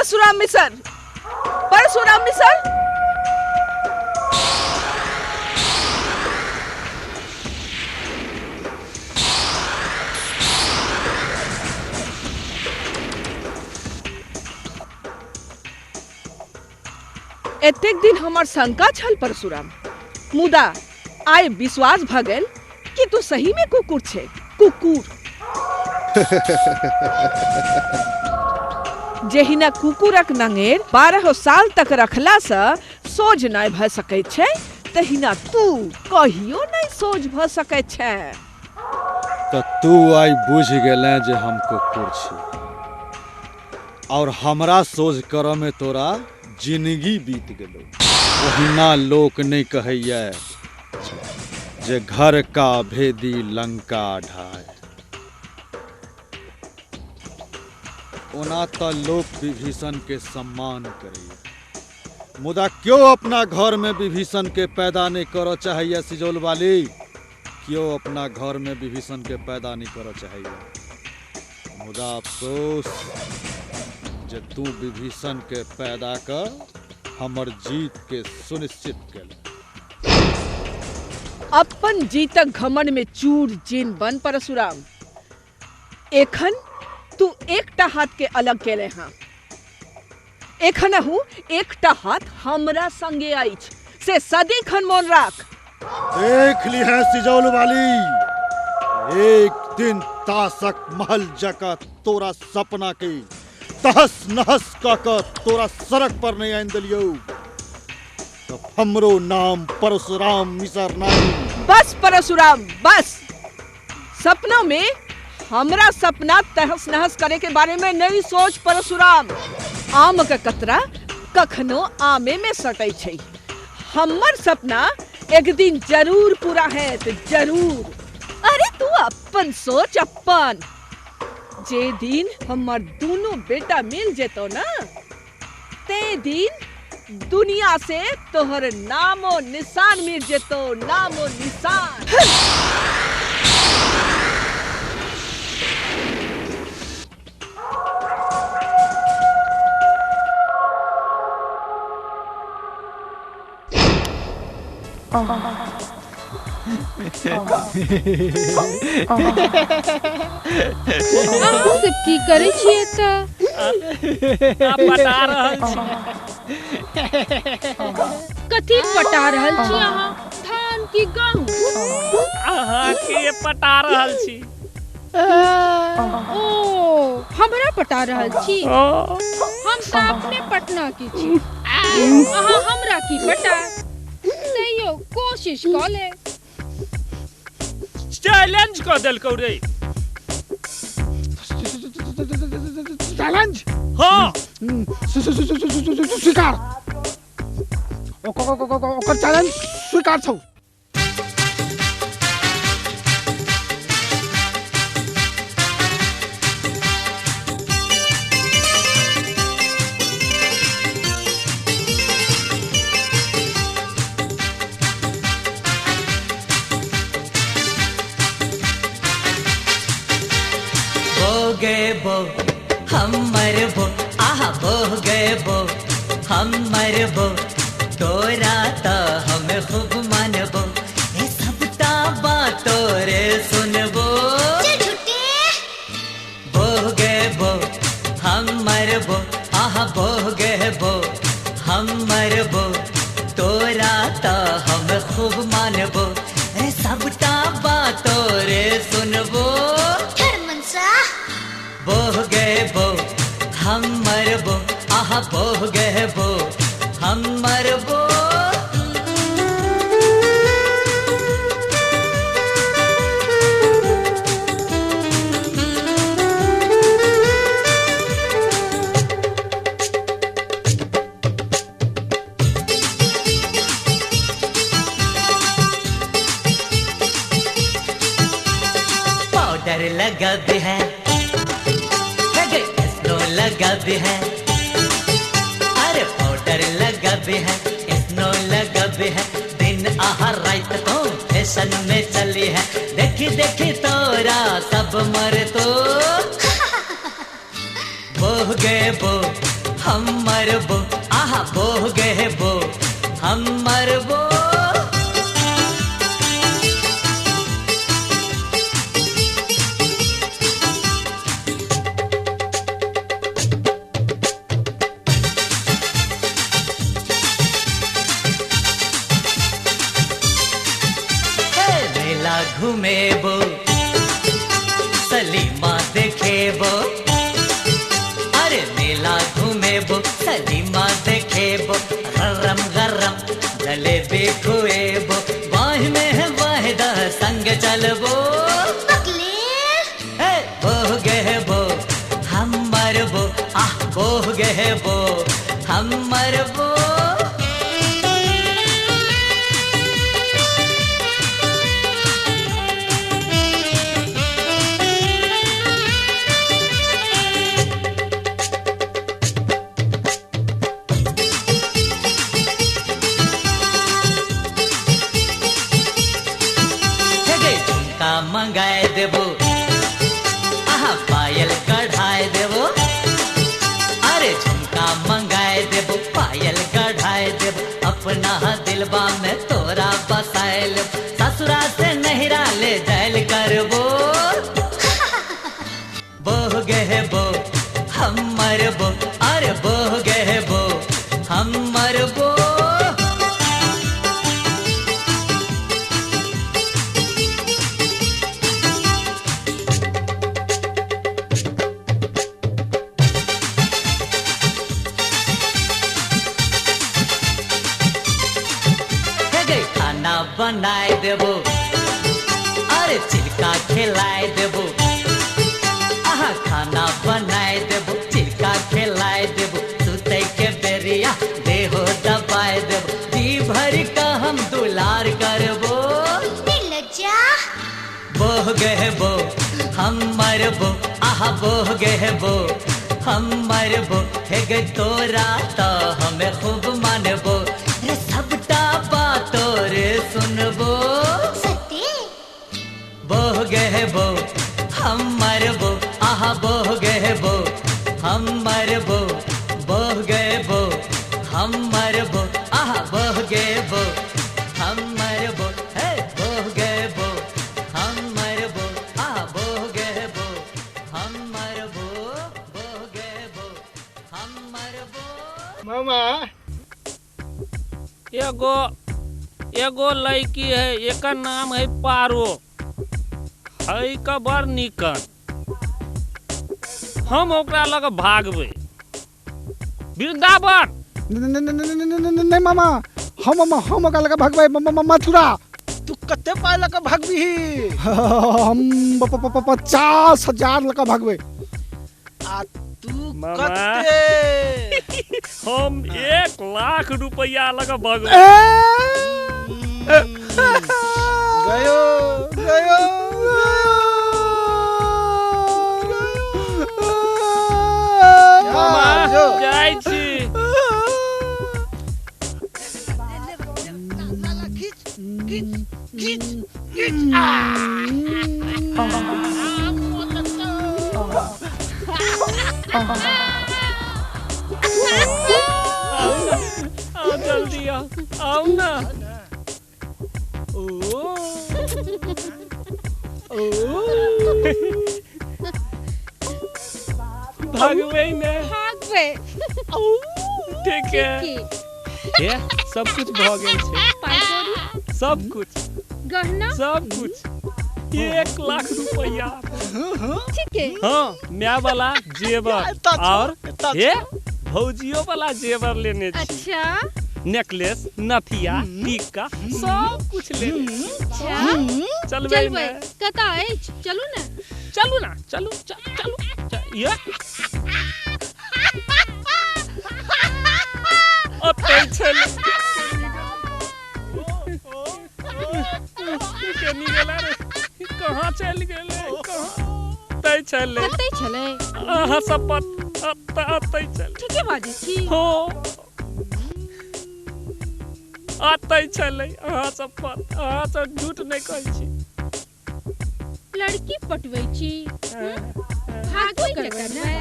परशुराम मिसर, परशुराम मिसर। एतेक दिन हमार शंका छल परशुराम, मुदा आय विश्वास भ गेल कि तू सही में कुकुर छे, कुकुर। जेहिना कुकुरक नंगेर 12 साल तक रखला से सोझ नहीं भ सकै छै, तहिना तू कहियो नहीं सोझ भ सकै छै। तो तू आई बुझ गेले जे हम कुकुर छी, और हमरा सोझ कर में तोरा जिंदगी बीत गेलो। ओहिना लोक नहीं कहैया जे घर का भेदी लंका ढाए। ओना तो लोग विभीषण के सम्मान करे, मुदा क्यों अपना घर में विभीषण के पैदा नहीं करो चाहिए सिजौल वाली? क्यों अपना घर में विभीषण के पैदा नहीं करो चाहिए? मुदा अफसोस जे तू विभीषण के पैदा कर हमर जीत के सुनिश्चित कर। अपन जीतक घमंड में चूर जिन बन परशुराम। एखन तू एकटा हाथ के अलग केले हाँ, एखन हूँ एकटा हाथ हमरा संगे आइछ, से सदिखन मोन राख। देख ली है सिजौल वाली, एक दिन तासक महल जका तोरा सपना के तहस नहस का तोरा सड़क पर नहीं आइन दिलियो, तो हमरो नाम परशुराम मिसर नहीं। बस परशुराम बस, सपनों में हमरा सपना तहस नहस करे के बारे में नहीं सोच परशुराम। आम के कतरा कखनो आमे में सटै छै, हमर सपना एक दिन जरूर पूरा है, जरूर। अरे तू अपन सोच अपन। जे दिन हमर दोनों बेटा मिल जेतो ना, ते दिन दुनिया से तोहर नामो निशान मिट जेतो, नामो निशान। अहाँ सब की करै छियै तऽ? पटा रहल छी। कथी पटा रहल छी अहाँ? धान की गहूँ? अहाँ के पटा रहल छी? ओ हमरा पटा रहल छी? हम तऽ अपने पटना की छी, अहाँ हमरा की पटा? तैयो कोशिश कऽ ले। चैलेंज कऽ देलकौ रे। चैलेंज? हाँ स्वीकार। ओकर चैलेंज स्वीकार छौ। गए बो हमर बो, आहा बो गए बो हमर बो, तोरा त हम खूब मानबो, ए सबटा बात तोरे सुनबो। बो गए बो हमर बो, आहा बो गए बो हमर बो, तोरा त हम खूब मानबो, ए सबटा बात तोरे सुनबो। बोह गए बो हमर बो, आहा बोह गए बो हमर बो। पाउडर लगा भी है, लगा भी है, अरे पाउडर लगा भी है, स्नो लगा भी है, दिन आहा रात तो फैशन में चली है, देखी देखी तोरा सब मर तो। बोह गए बो हम मरबो आहा बो गए बो हम मरबो मेला घूमेबो सलीमा देखेबो अरे मेला घूमेबो सलीमा देखेबो गरम गरम जलेबी खुएबो बाह में वाहिदा संग चलबो हे बोह गए बो हम मरबो आह बोह गए बो हम मरबो मंगाए देबो आहा पायल कढ़ाए देबो अरे झुमका मंगाए देबो पायल कढ़ाए देबो अपना दिलबा में तोरा बसाइल ससुरा से नहिरा ले जाइल करबो बोह गए बो हम मरबो अरे बोह गए बो हम मरबो बनाए देबो अरे चिल्का खिलाए देबो आहा खाना बनाए देबो चिल्का खिलाए देबो सुते के बेरिया देहो दबाए देबो दी भर का हम दुलार करबो लज्जा बोह गए बो हम मरबो आहा बोह गए बो हम मरबो हे गए तोरा तो हमें खूब मानबो रे सबटा बातों रे सुनबो बोह गए बो हम मरबो आहा बोह गए बो हम मरबो बोह गए बो हम मरबो आहा बोह गए बो हम मरबो हे बोह गए बो हम मरबो आहा बोह गए बो हम मरबो बोह गए बो हम मरबो मामा एगो लड़की है एकर नाम है पारो है का बड़ निकन हम ओकरा लग भागबे वृंदावन नहीं मामा हम ओकरा लग भागबे मथुरा तू कते पाए लग भागबी हम 50,000 लग भागबे आ तू कते हम 1,00,000 रुपया लग भागबे गयो गयो जाइ छी आओ जल्दी आओ ना भागवे ने भागवे ठीक है ये सब कुछ भ गेल छै सब कुछ गहना सब कुछ 1,00,000 रुपया ठीक है हाँ म्या वाला जेवर और ये भौजियो वाला जेवर लेने छी अच्छा नेकलेस नथिया टीका सब कुछ लेने अच्छा चलबे कता है चलू ना चलू ये अते चल केनी गेला रे कहां चल गेले कहां तै चले कतै चले आहा सपत अतै चल ठीक है बाजी छी हो अतै चले आहा सपत आहा सब झूठ नहीं कहै छी लड़की पटबै छी भागो करबै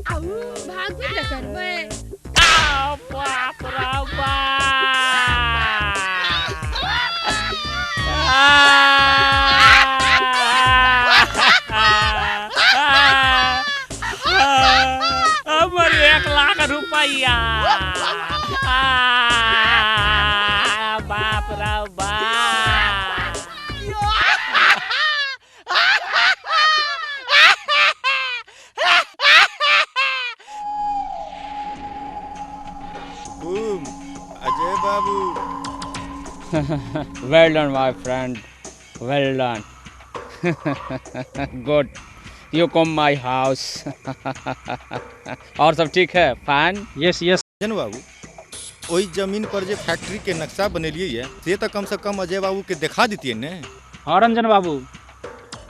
भाग भी न करबे। बाप रे हमर 1 लाख रुपया। बाप रे अजय बाबू। Well done, my friend. Well done. Good. You come my house. और सब ठीक है? Fine? Yes, yes. जन बाबू, ओई जमीन पर जे फैक्ट्री के नक्शा बनेलिए है, से तो कम से कम अजय बाबू के दिखा दीतिए ने। हाँ रंजन बाबू,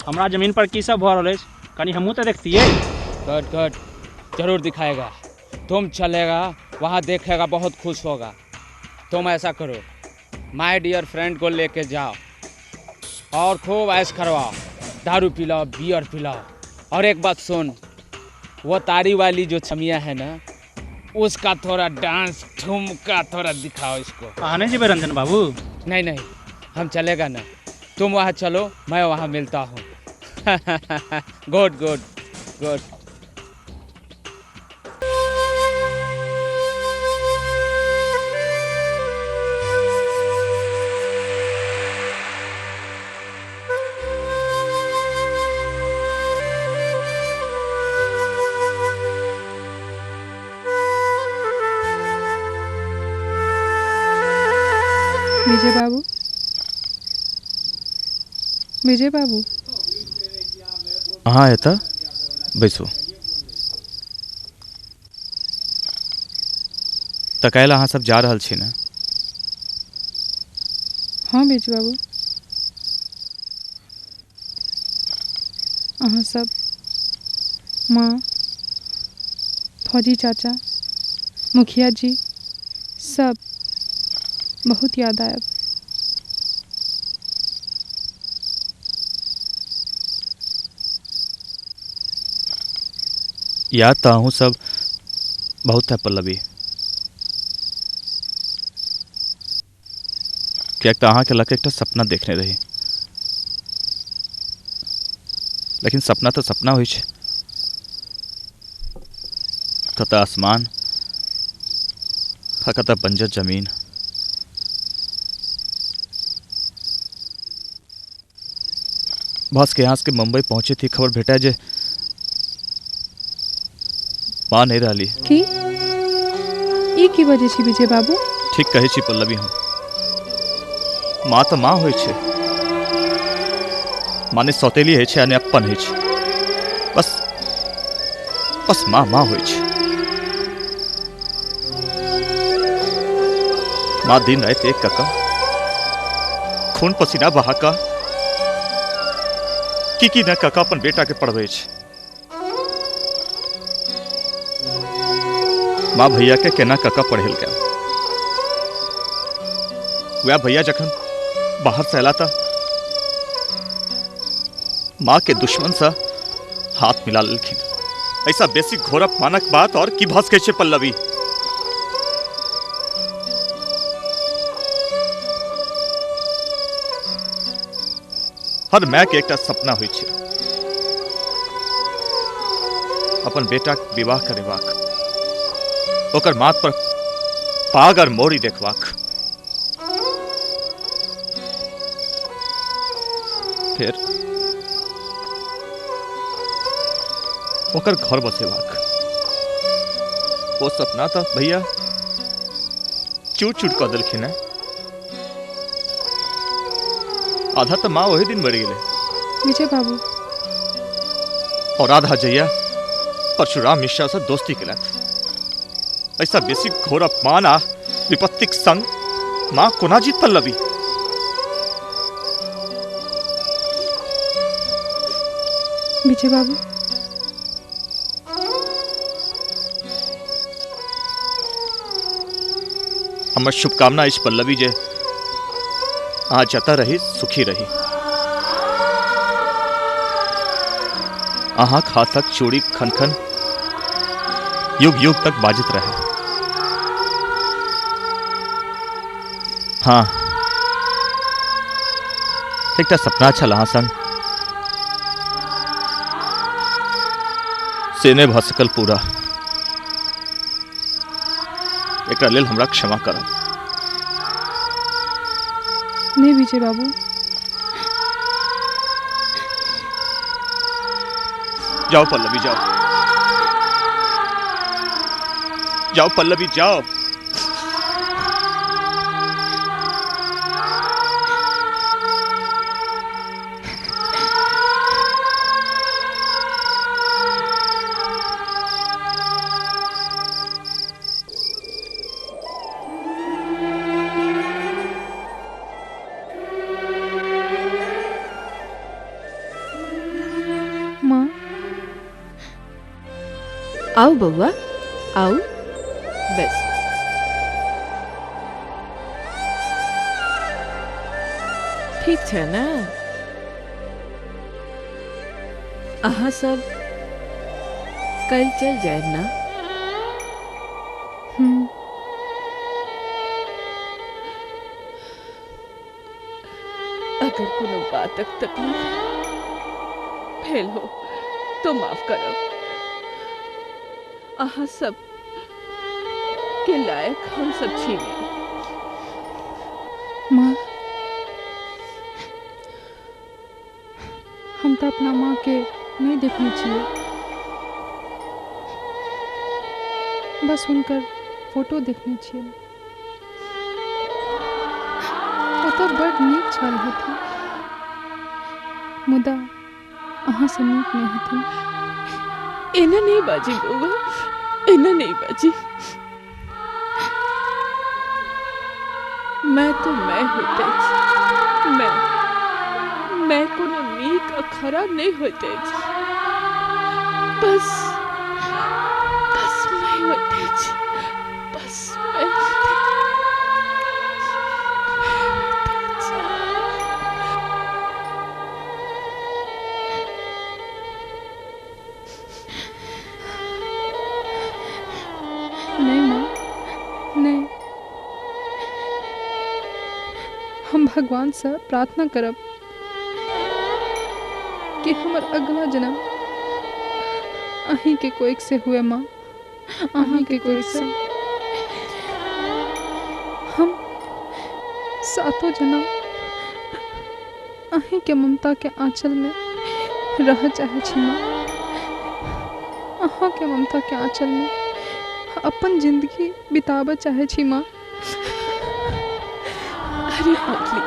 हमरा जमीन पर की सब भ रहल अछि, कनी हमहूँ तो देखतिए। गुड गुड, जरूर दिखाएगा। तुम चलेगा, वहाँ देखेगा, बहुत खुश होगा। तुम ऐसा करो, माय डियर फ्रेंड को लेके जाओ और खूब ऐश करवाओ, दारू पिलाओ, बियर पिलाओ। और एक बात सुन, वो तारी वाली जो छमिया है ना, उसका थोड़ा डांस ठुमका थोड़ा दिखाओ इसको। आने जी रंजन बाबू। नहीं नहीं, हम चलेगा ना, तुम वहाँ चलो, मैं वहाँ मिलता हूँ। Good good good. विजय बाबू, विजय बाबू। हाँ एता बैसो। त काल्हि अहाँ सब जा रहल छी ने? हाँ विजय बाबू, अहाँ सब, माँ, फौजी चाचा, मुखिया जी, सब बहुत याद आयब। याद तो अहूँ सब बहुत है पल्लवी, किएक तऽ अहाँके लग एकटा सपना देखने रही, लेकिन सपना तो सपना होइ छै। कतऽ आसमान आ कतऽ बंजर जमीन। बस के यहाँ से मुंबई पहुंचे थी, खबर भेटा जे माँ नहीं रही। की वजह से विजय बाबू? ठीक कहे छी पल्लवी, हम माँ तो माँ होइ छै, माने सौतेली है छै, अपन है छै, बस बस माँ माँ होइ छै। माँ दिन रात एक कका खून पसीना बहा का की न कका अपन बेटा के पढ़वे छै। माँ भैया के केना कका पढ़ेल के, वह भैया जखन बाहर से अला था, माँ के दुश्मन से हाथ मिला लेलखिन। ऐसा बेसी घोर अपमानक बात और की भस छै पल्लवी। हर माय के एकटा सपना होइ छै, अपन बेटा के विवाह करेबाक, ओकर माथ पर पाग और मोरी देखबाक, फिर ओकर घर बसेबाक। वो सपना तो भैया चूर चूर कर देलखिन है। आधा तो माँ वही दिन मर गए विजय बाबू, और आधा जैया परशुराम मिश्रा से दोस्ती केलक। ऐसा बेसी घोर अपमान आ विपत्तिक संग माँ कोना जीत पल्लवी। विजय बाबू, हमर शुभकामना इस पल्लवी जे आ जता रही सुखी रही। अहाँ हाथक चूड़ी खन खन युग युग तक बाजित रहे। हाँ, एक सपना छल अहाँ संग से नहि भऽ सकल पूरा। एकरा लेल हमरा क्षमा करब। नहीं विजय बाबू, जाओ पल्लवी जाओ, जाओ पल्लवी जाओ। माँ आओ बउआ आओ, बस ठीक है ना? अहाँ सब कल चल जाए ना? अगर कोनो बातक तकलीफ भेल हो तो माफ करो। अहाँ सब के लायक हम सब छी नहीं। माँ, हम तो अपना माँ के नहीं देखने चाहिए, बस उनकर फोटो देखने चाहिए। वो तो बड़ नीक छल होती, मुदा अहाँ से नीक नहीं होती। एना नहीं बाजी बउआ, एना नहीं बाजी। मैं तो मैं होते मैं कोनो नीक आ खराब नहीं होते। बस मैं होते, बस मैं नहीं माँ, नहीं। हम भगवान से प्रार्थना करब कि हमर अगला जन्म अहीं के कोई से हुए माँ, अहीं के कोई से। हम सातों जन्म अहीं के ममता के आंचल में रह चाहे छी माँ। अहाँ के ममता के आंचल में अपन जिंदगी बिताब चाहे छी माँ। अरे पगली,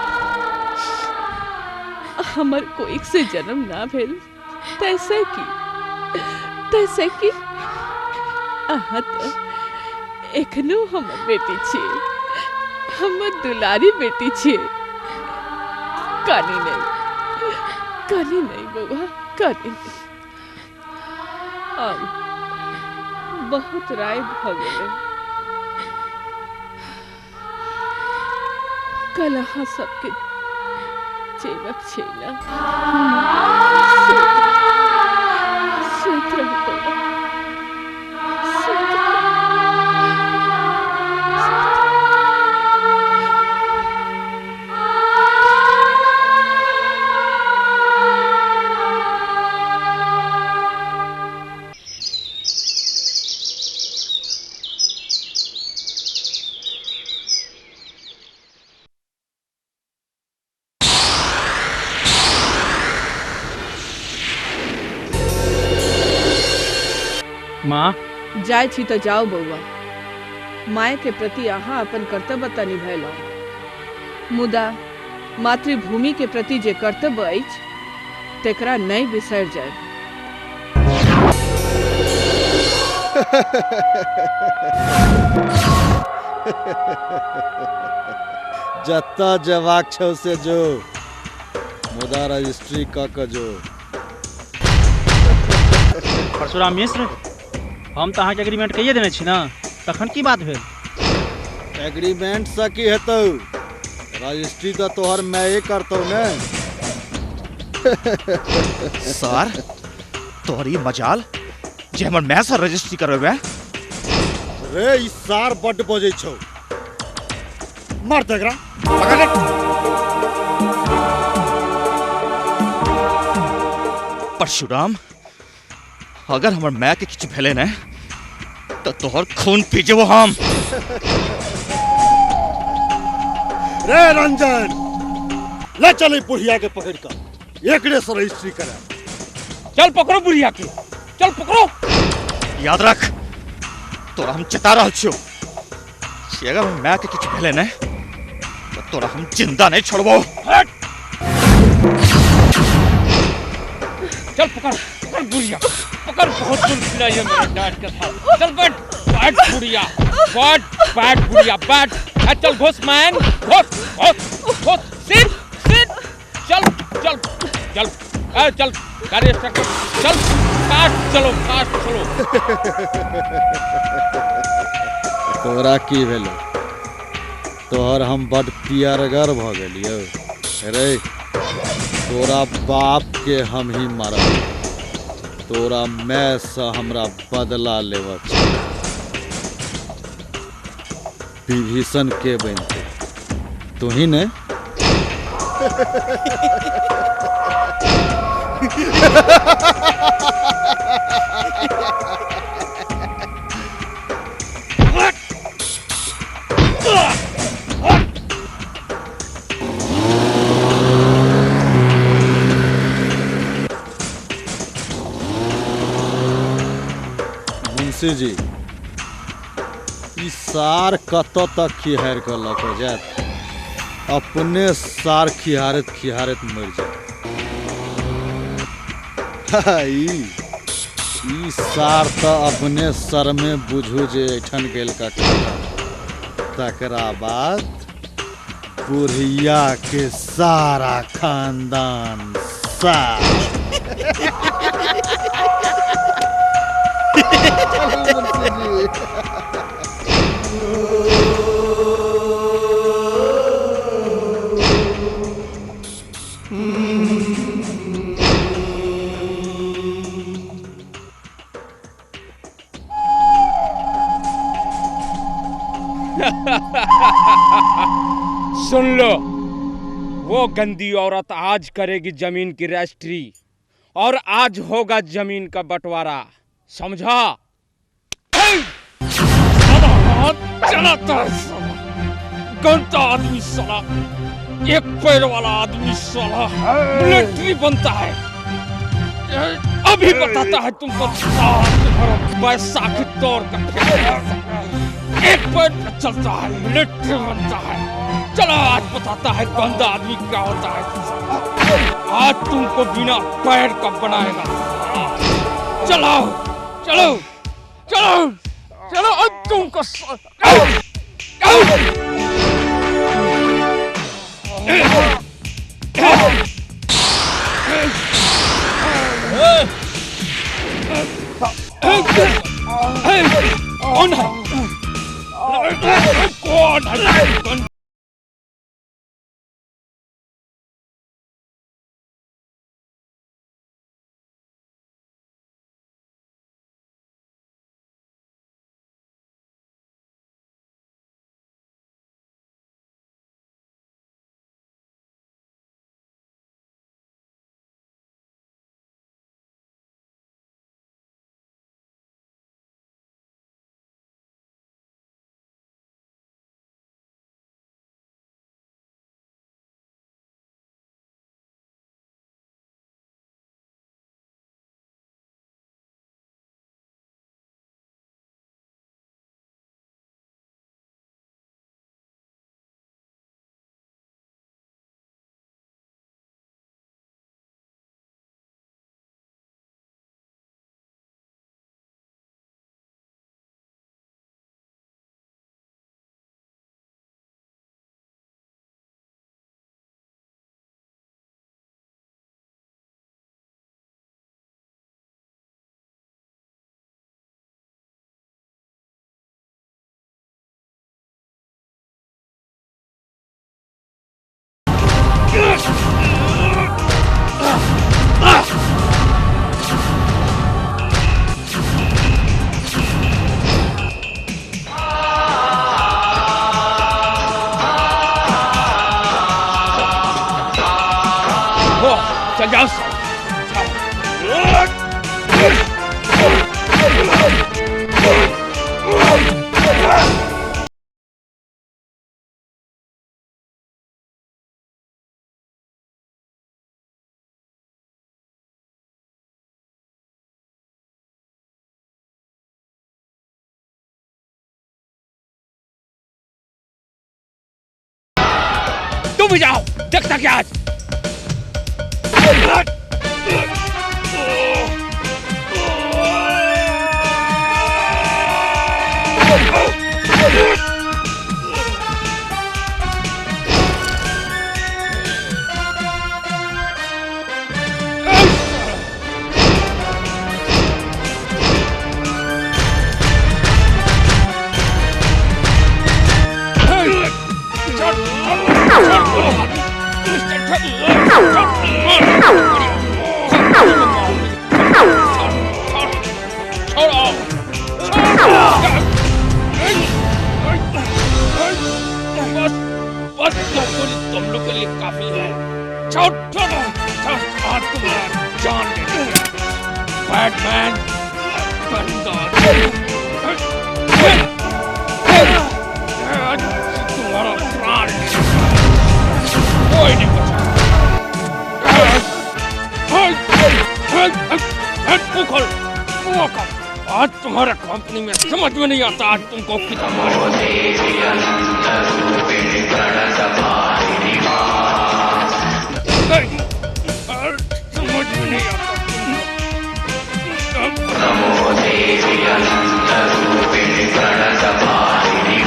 हमर कोई से जन्म ना भेल तैसे की अहाँ तो एखनो हमर बेटी छियै, हमर दुलारी बेटी छियै। कानी नहीं बउआ, कानी नहीं। अब बहुत राय भ गेलै। कल अहाँ सबके चेवक छै ना? सुत रहू बउआ, सुत रहू। माँ, जाय छी तो जाओ बउआ। माय के प्रति अहाँ अपन कर्तव्यता निभैलौ, मुदा मातृभूमि के प्रति जे कर्तव्य अछि तेकरा नहीं बिसर जाए। जत्ता जवाक छौ से जो, मुदा रजिस्ट्री क जो। परशुराम मिश्र, हम तो अहाँके एग्रीमेंट कहिए देने छी ना, तखन की बात भेल? एग्रीमेंट से की हेतौ? रजिस्ट्री तो तोहर मैं करतौ ने। सर, तोहरी मजाल जे हमर मैं से रजिस्ट्री करबे। रे ई सार बड बजै छौ। मार दे एकरा, पकड़ ले। परशुराम, अगर हमर माय के किछु भेले ने तो तोहर खून पी जेबो हम। रे रंजन, ले चले बुढ़िया के पकड़ कर एकरे से रजिस्ट्री करा। चल पकड़ो बुढ़िया के, चल पकड़ो। याद रख, तोरा हम चेता रहल छियो कि अगर हमर माय के किछु भेले ने तो तोरा हम जिंदा नहीं छोड़बो। चल पकड़ पकड़ बुढ़िया, पकड़। बहुत दूर खिलाई है मेरे डैड के साथ। चल बैठ बैठ बुढ़िया, बैठ बुढ़िया बैठ। चल घुस मैन, घुस सिट सिट। चल चल चल चल गाड़ी स्टार्ट कर। चल फास्ट चलो, फास्ट चलो। तोरा की भेलो? तोहर हम बड पियरगर भ गेलियो रे। तोरा बाप के हम ही मारब, तोरा मैं से हमरा बदला लेबक। विभीषण के बनते तू ही ने। मुंशी जी, ई सार कत तक खिहार कर लक जात, अपने सार खिहारत खिहारत मर जाए। ई सार तो अपने सर में बुझू जे ऐठन गेल का तकरा बाद बुढ़िया के सारा खानदान सार। सुन लो, वो गंदी औरत आज करेगी जमीन की रजिस्ट्री और आज होगा जमीन का बंटवारा, समझा? चलाता है साला, गंदा आदमी साला, एक पैर वाला आदमी साला मिलिट्री बनता है। अभी बताता है तुमको बैसाखी दौर का एक पैर पे चलता है, मिलिट्री बनता है। चलो आज बताता है गंदा आदमी क्या होता है। आज तुमको बिना पैर का बनाएगा। चलो चलो चलो चलो, अब तुमको कौन है? कौन है? तुम भी जाओ, देखता क्या आज। तुम लोग के लिए काफी है। छोड़ो, आज तुम्हारा जान दे दूंगा। बैटमैन बंदा तुम्हारा प्राण कोई नहीं बचा। आज तुम्हारे कंपनी में समझ में नहीं आता आज तुमको कितना समझ में नहीं आता। नमो देवी अनंत रूपिणी प्रणतपालिनी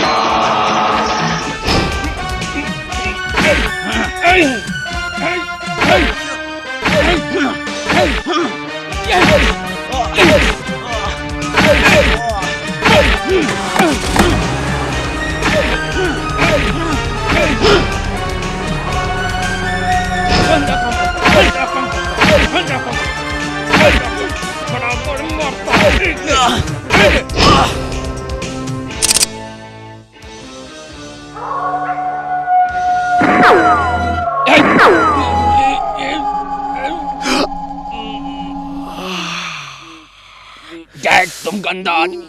डैड तुम गंदा आदमी।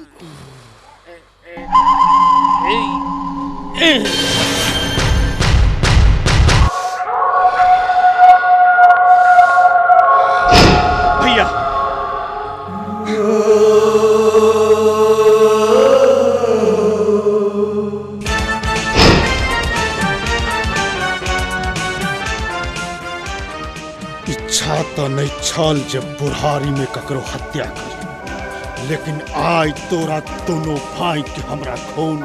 भैया इच्छा तो नहीं छल जब बुढ़ारी में ककरो हत्या कर, लेकिन आज तोरा दोनों भाई के हमरा खून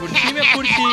कुर्सी में कुर्सी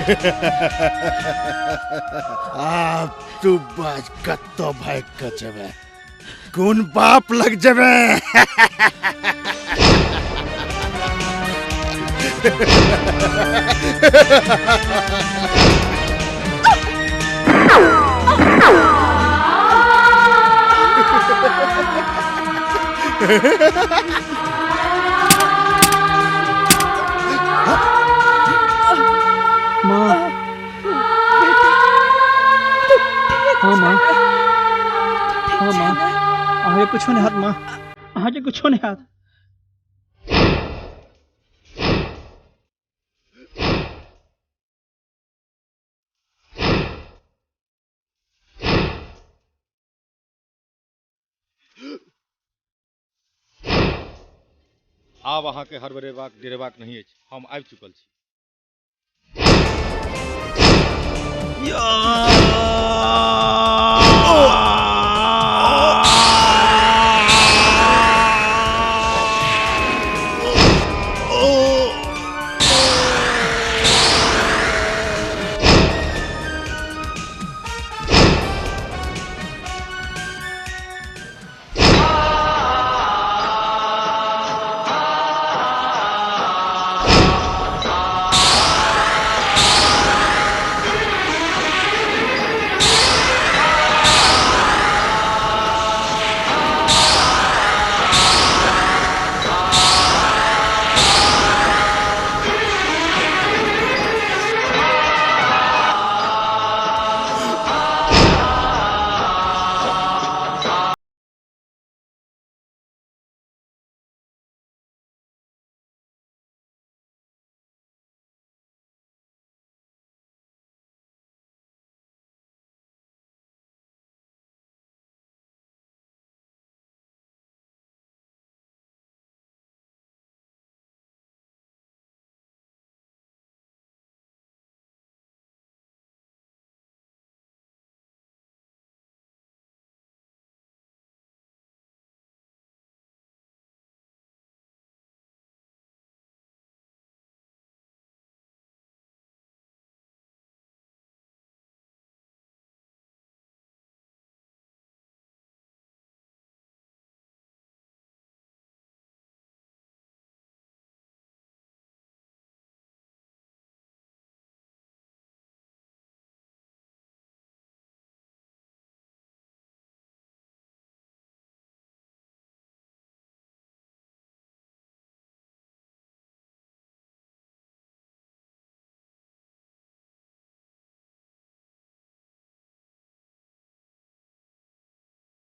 आप तू बाज कत्तो भाई कचबे कौन बाप लग जबे माँ हाँ माँ हाँ माँ आगे कुछ नहीं हाथ माँ आगे कुछ नहीं हाथ आब अहाँके हड़बड़ेबाक डेरेबाक नहीं अछि हम आबि चुकल छी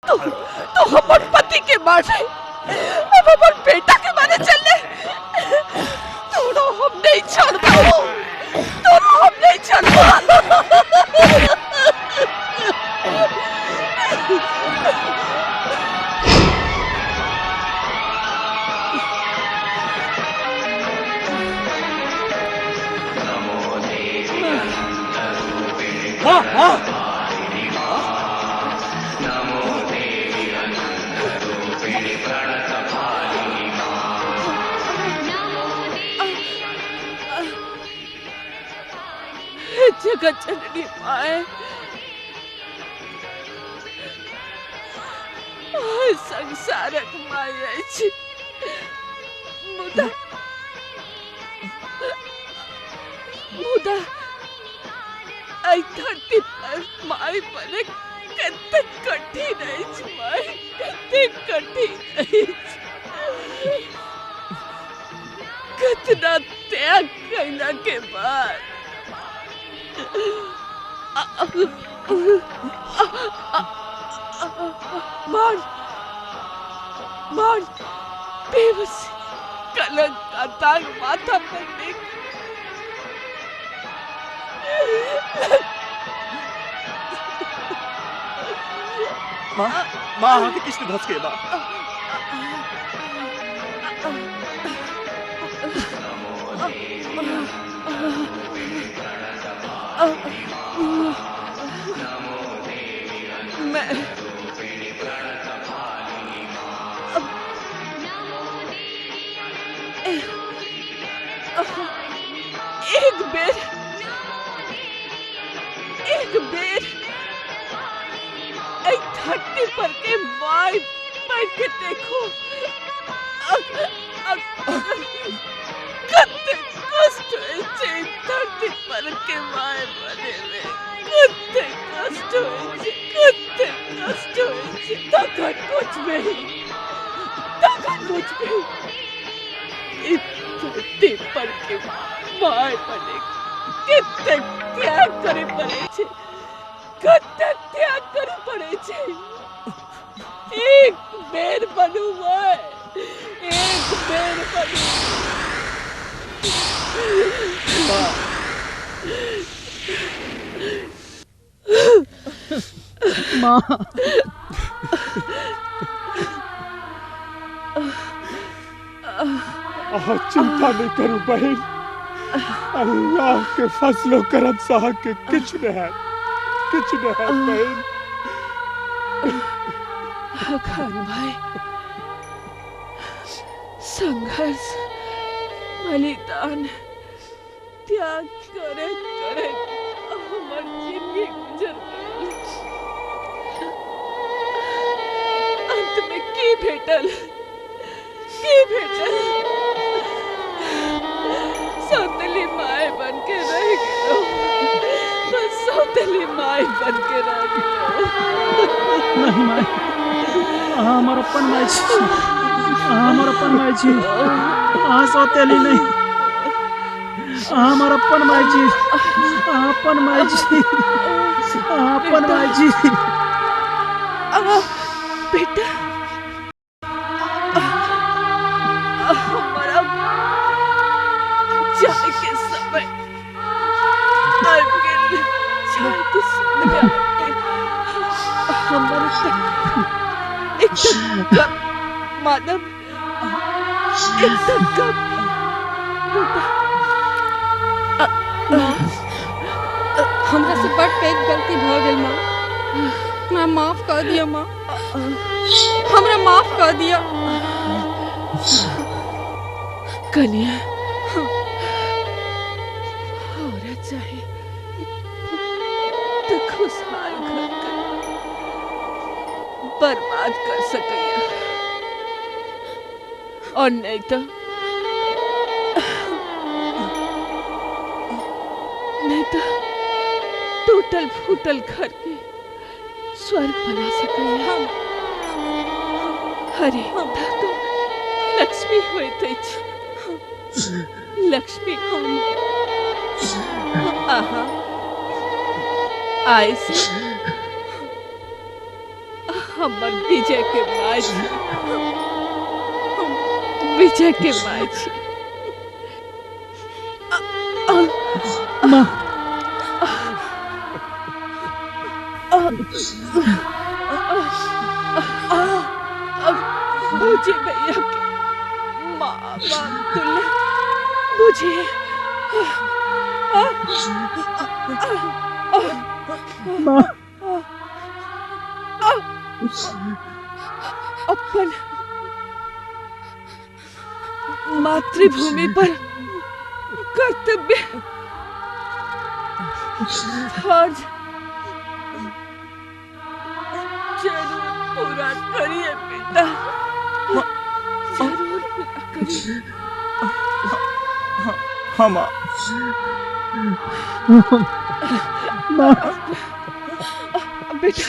तो हमर पति के मारे अब हमर बेटा के मारे चले दोनों हम नहीं छोड़बो दोनों हम नहीं छोड़बो हाँ हाँ जगत जननी माए संसारक माए अछि मुदा मुदा आई धरती पर माए बने कते कठिन अछि माए कते कठिन अछि कितना त्याग कैला के बाद मार मार बेबसी कलंक का दाग माथा पर देख माँ माँ आगे किसने धस के माँ मैं एक बेर एक बेर एक धरती पर के माय बैठ के देखो कते कष्ट होय छै धरती पर के माय बने में कते कष्ट होय छै कते कष्ट होय छै तखन बुझबे धरती पर के माय बने कते त्याग करे पड़े छै कते त्याग करे पड़े छै एक बेर बनू माय एक बेर बनू माँ चिंता नहीं करू बहन अल्लाह के फजलो करम साह के किछ न है बहन। खान भाई संघर्ष बलिदान त्याग करे करे हमर जिंदगी गुजर गई अंत में की भेटल सौतेली माय बन के रह गयो बस सौतेली माय बन के रह गयो। नहीं माय हमार अपन माय छी हमार अपन माय छी सौतेली नहीं हमार अपन माय छी अपन माय छी अपन माय छी बेटा हमारा जाए के समय आब गेल जाए के समय हमारा एक कप माधव एक कप हमरा से बड़ पैघ गलती भ गेल माँ हमरा माफ कर दिया माँ हमरा माफ कर दिया। कन्या औरत चाहे तो खुशहाल घर कर बर्बाद कर सकैया और नहीं तो टूटल फूटल घर के स्वर्ग बना सकैया। हरे तो लक्ष्मी होइत अछि लक्ष्मी आहा आइ से हमर विजय के माय छी विजय के माय छी माँ मुझे भैया के माँ तुल्य मुझे अपन मातृभूमि पर कर्तव्य फर्ज जरूर पूरा करिए बेटा जरूर पूरा करिए। हम बेटा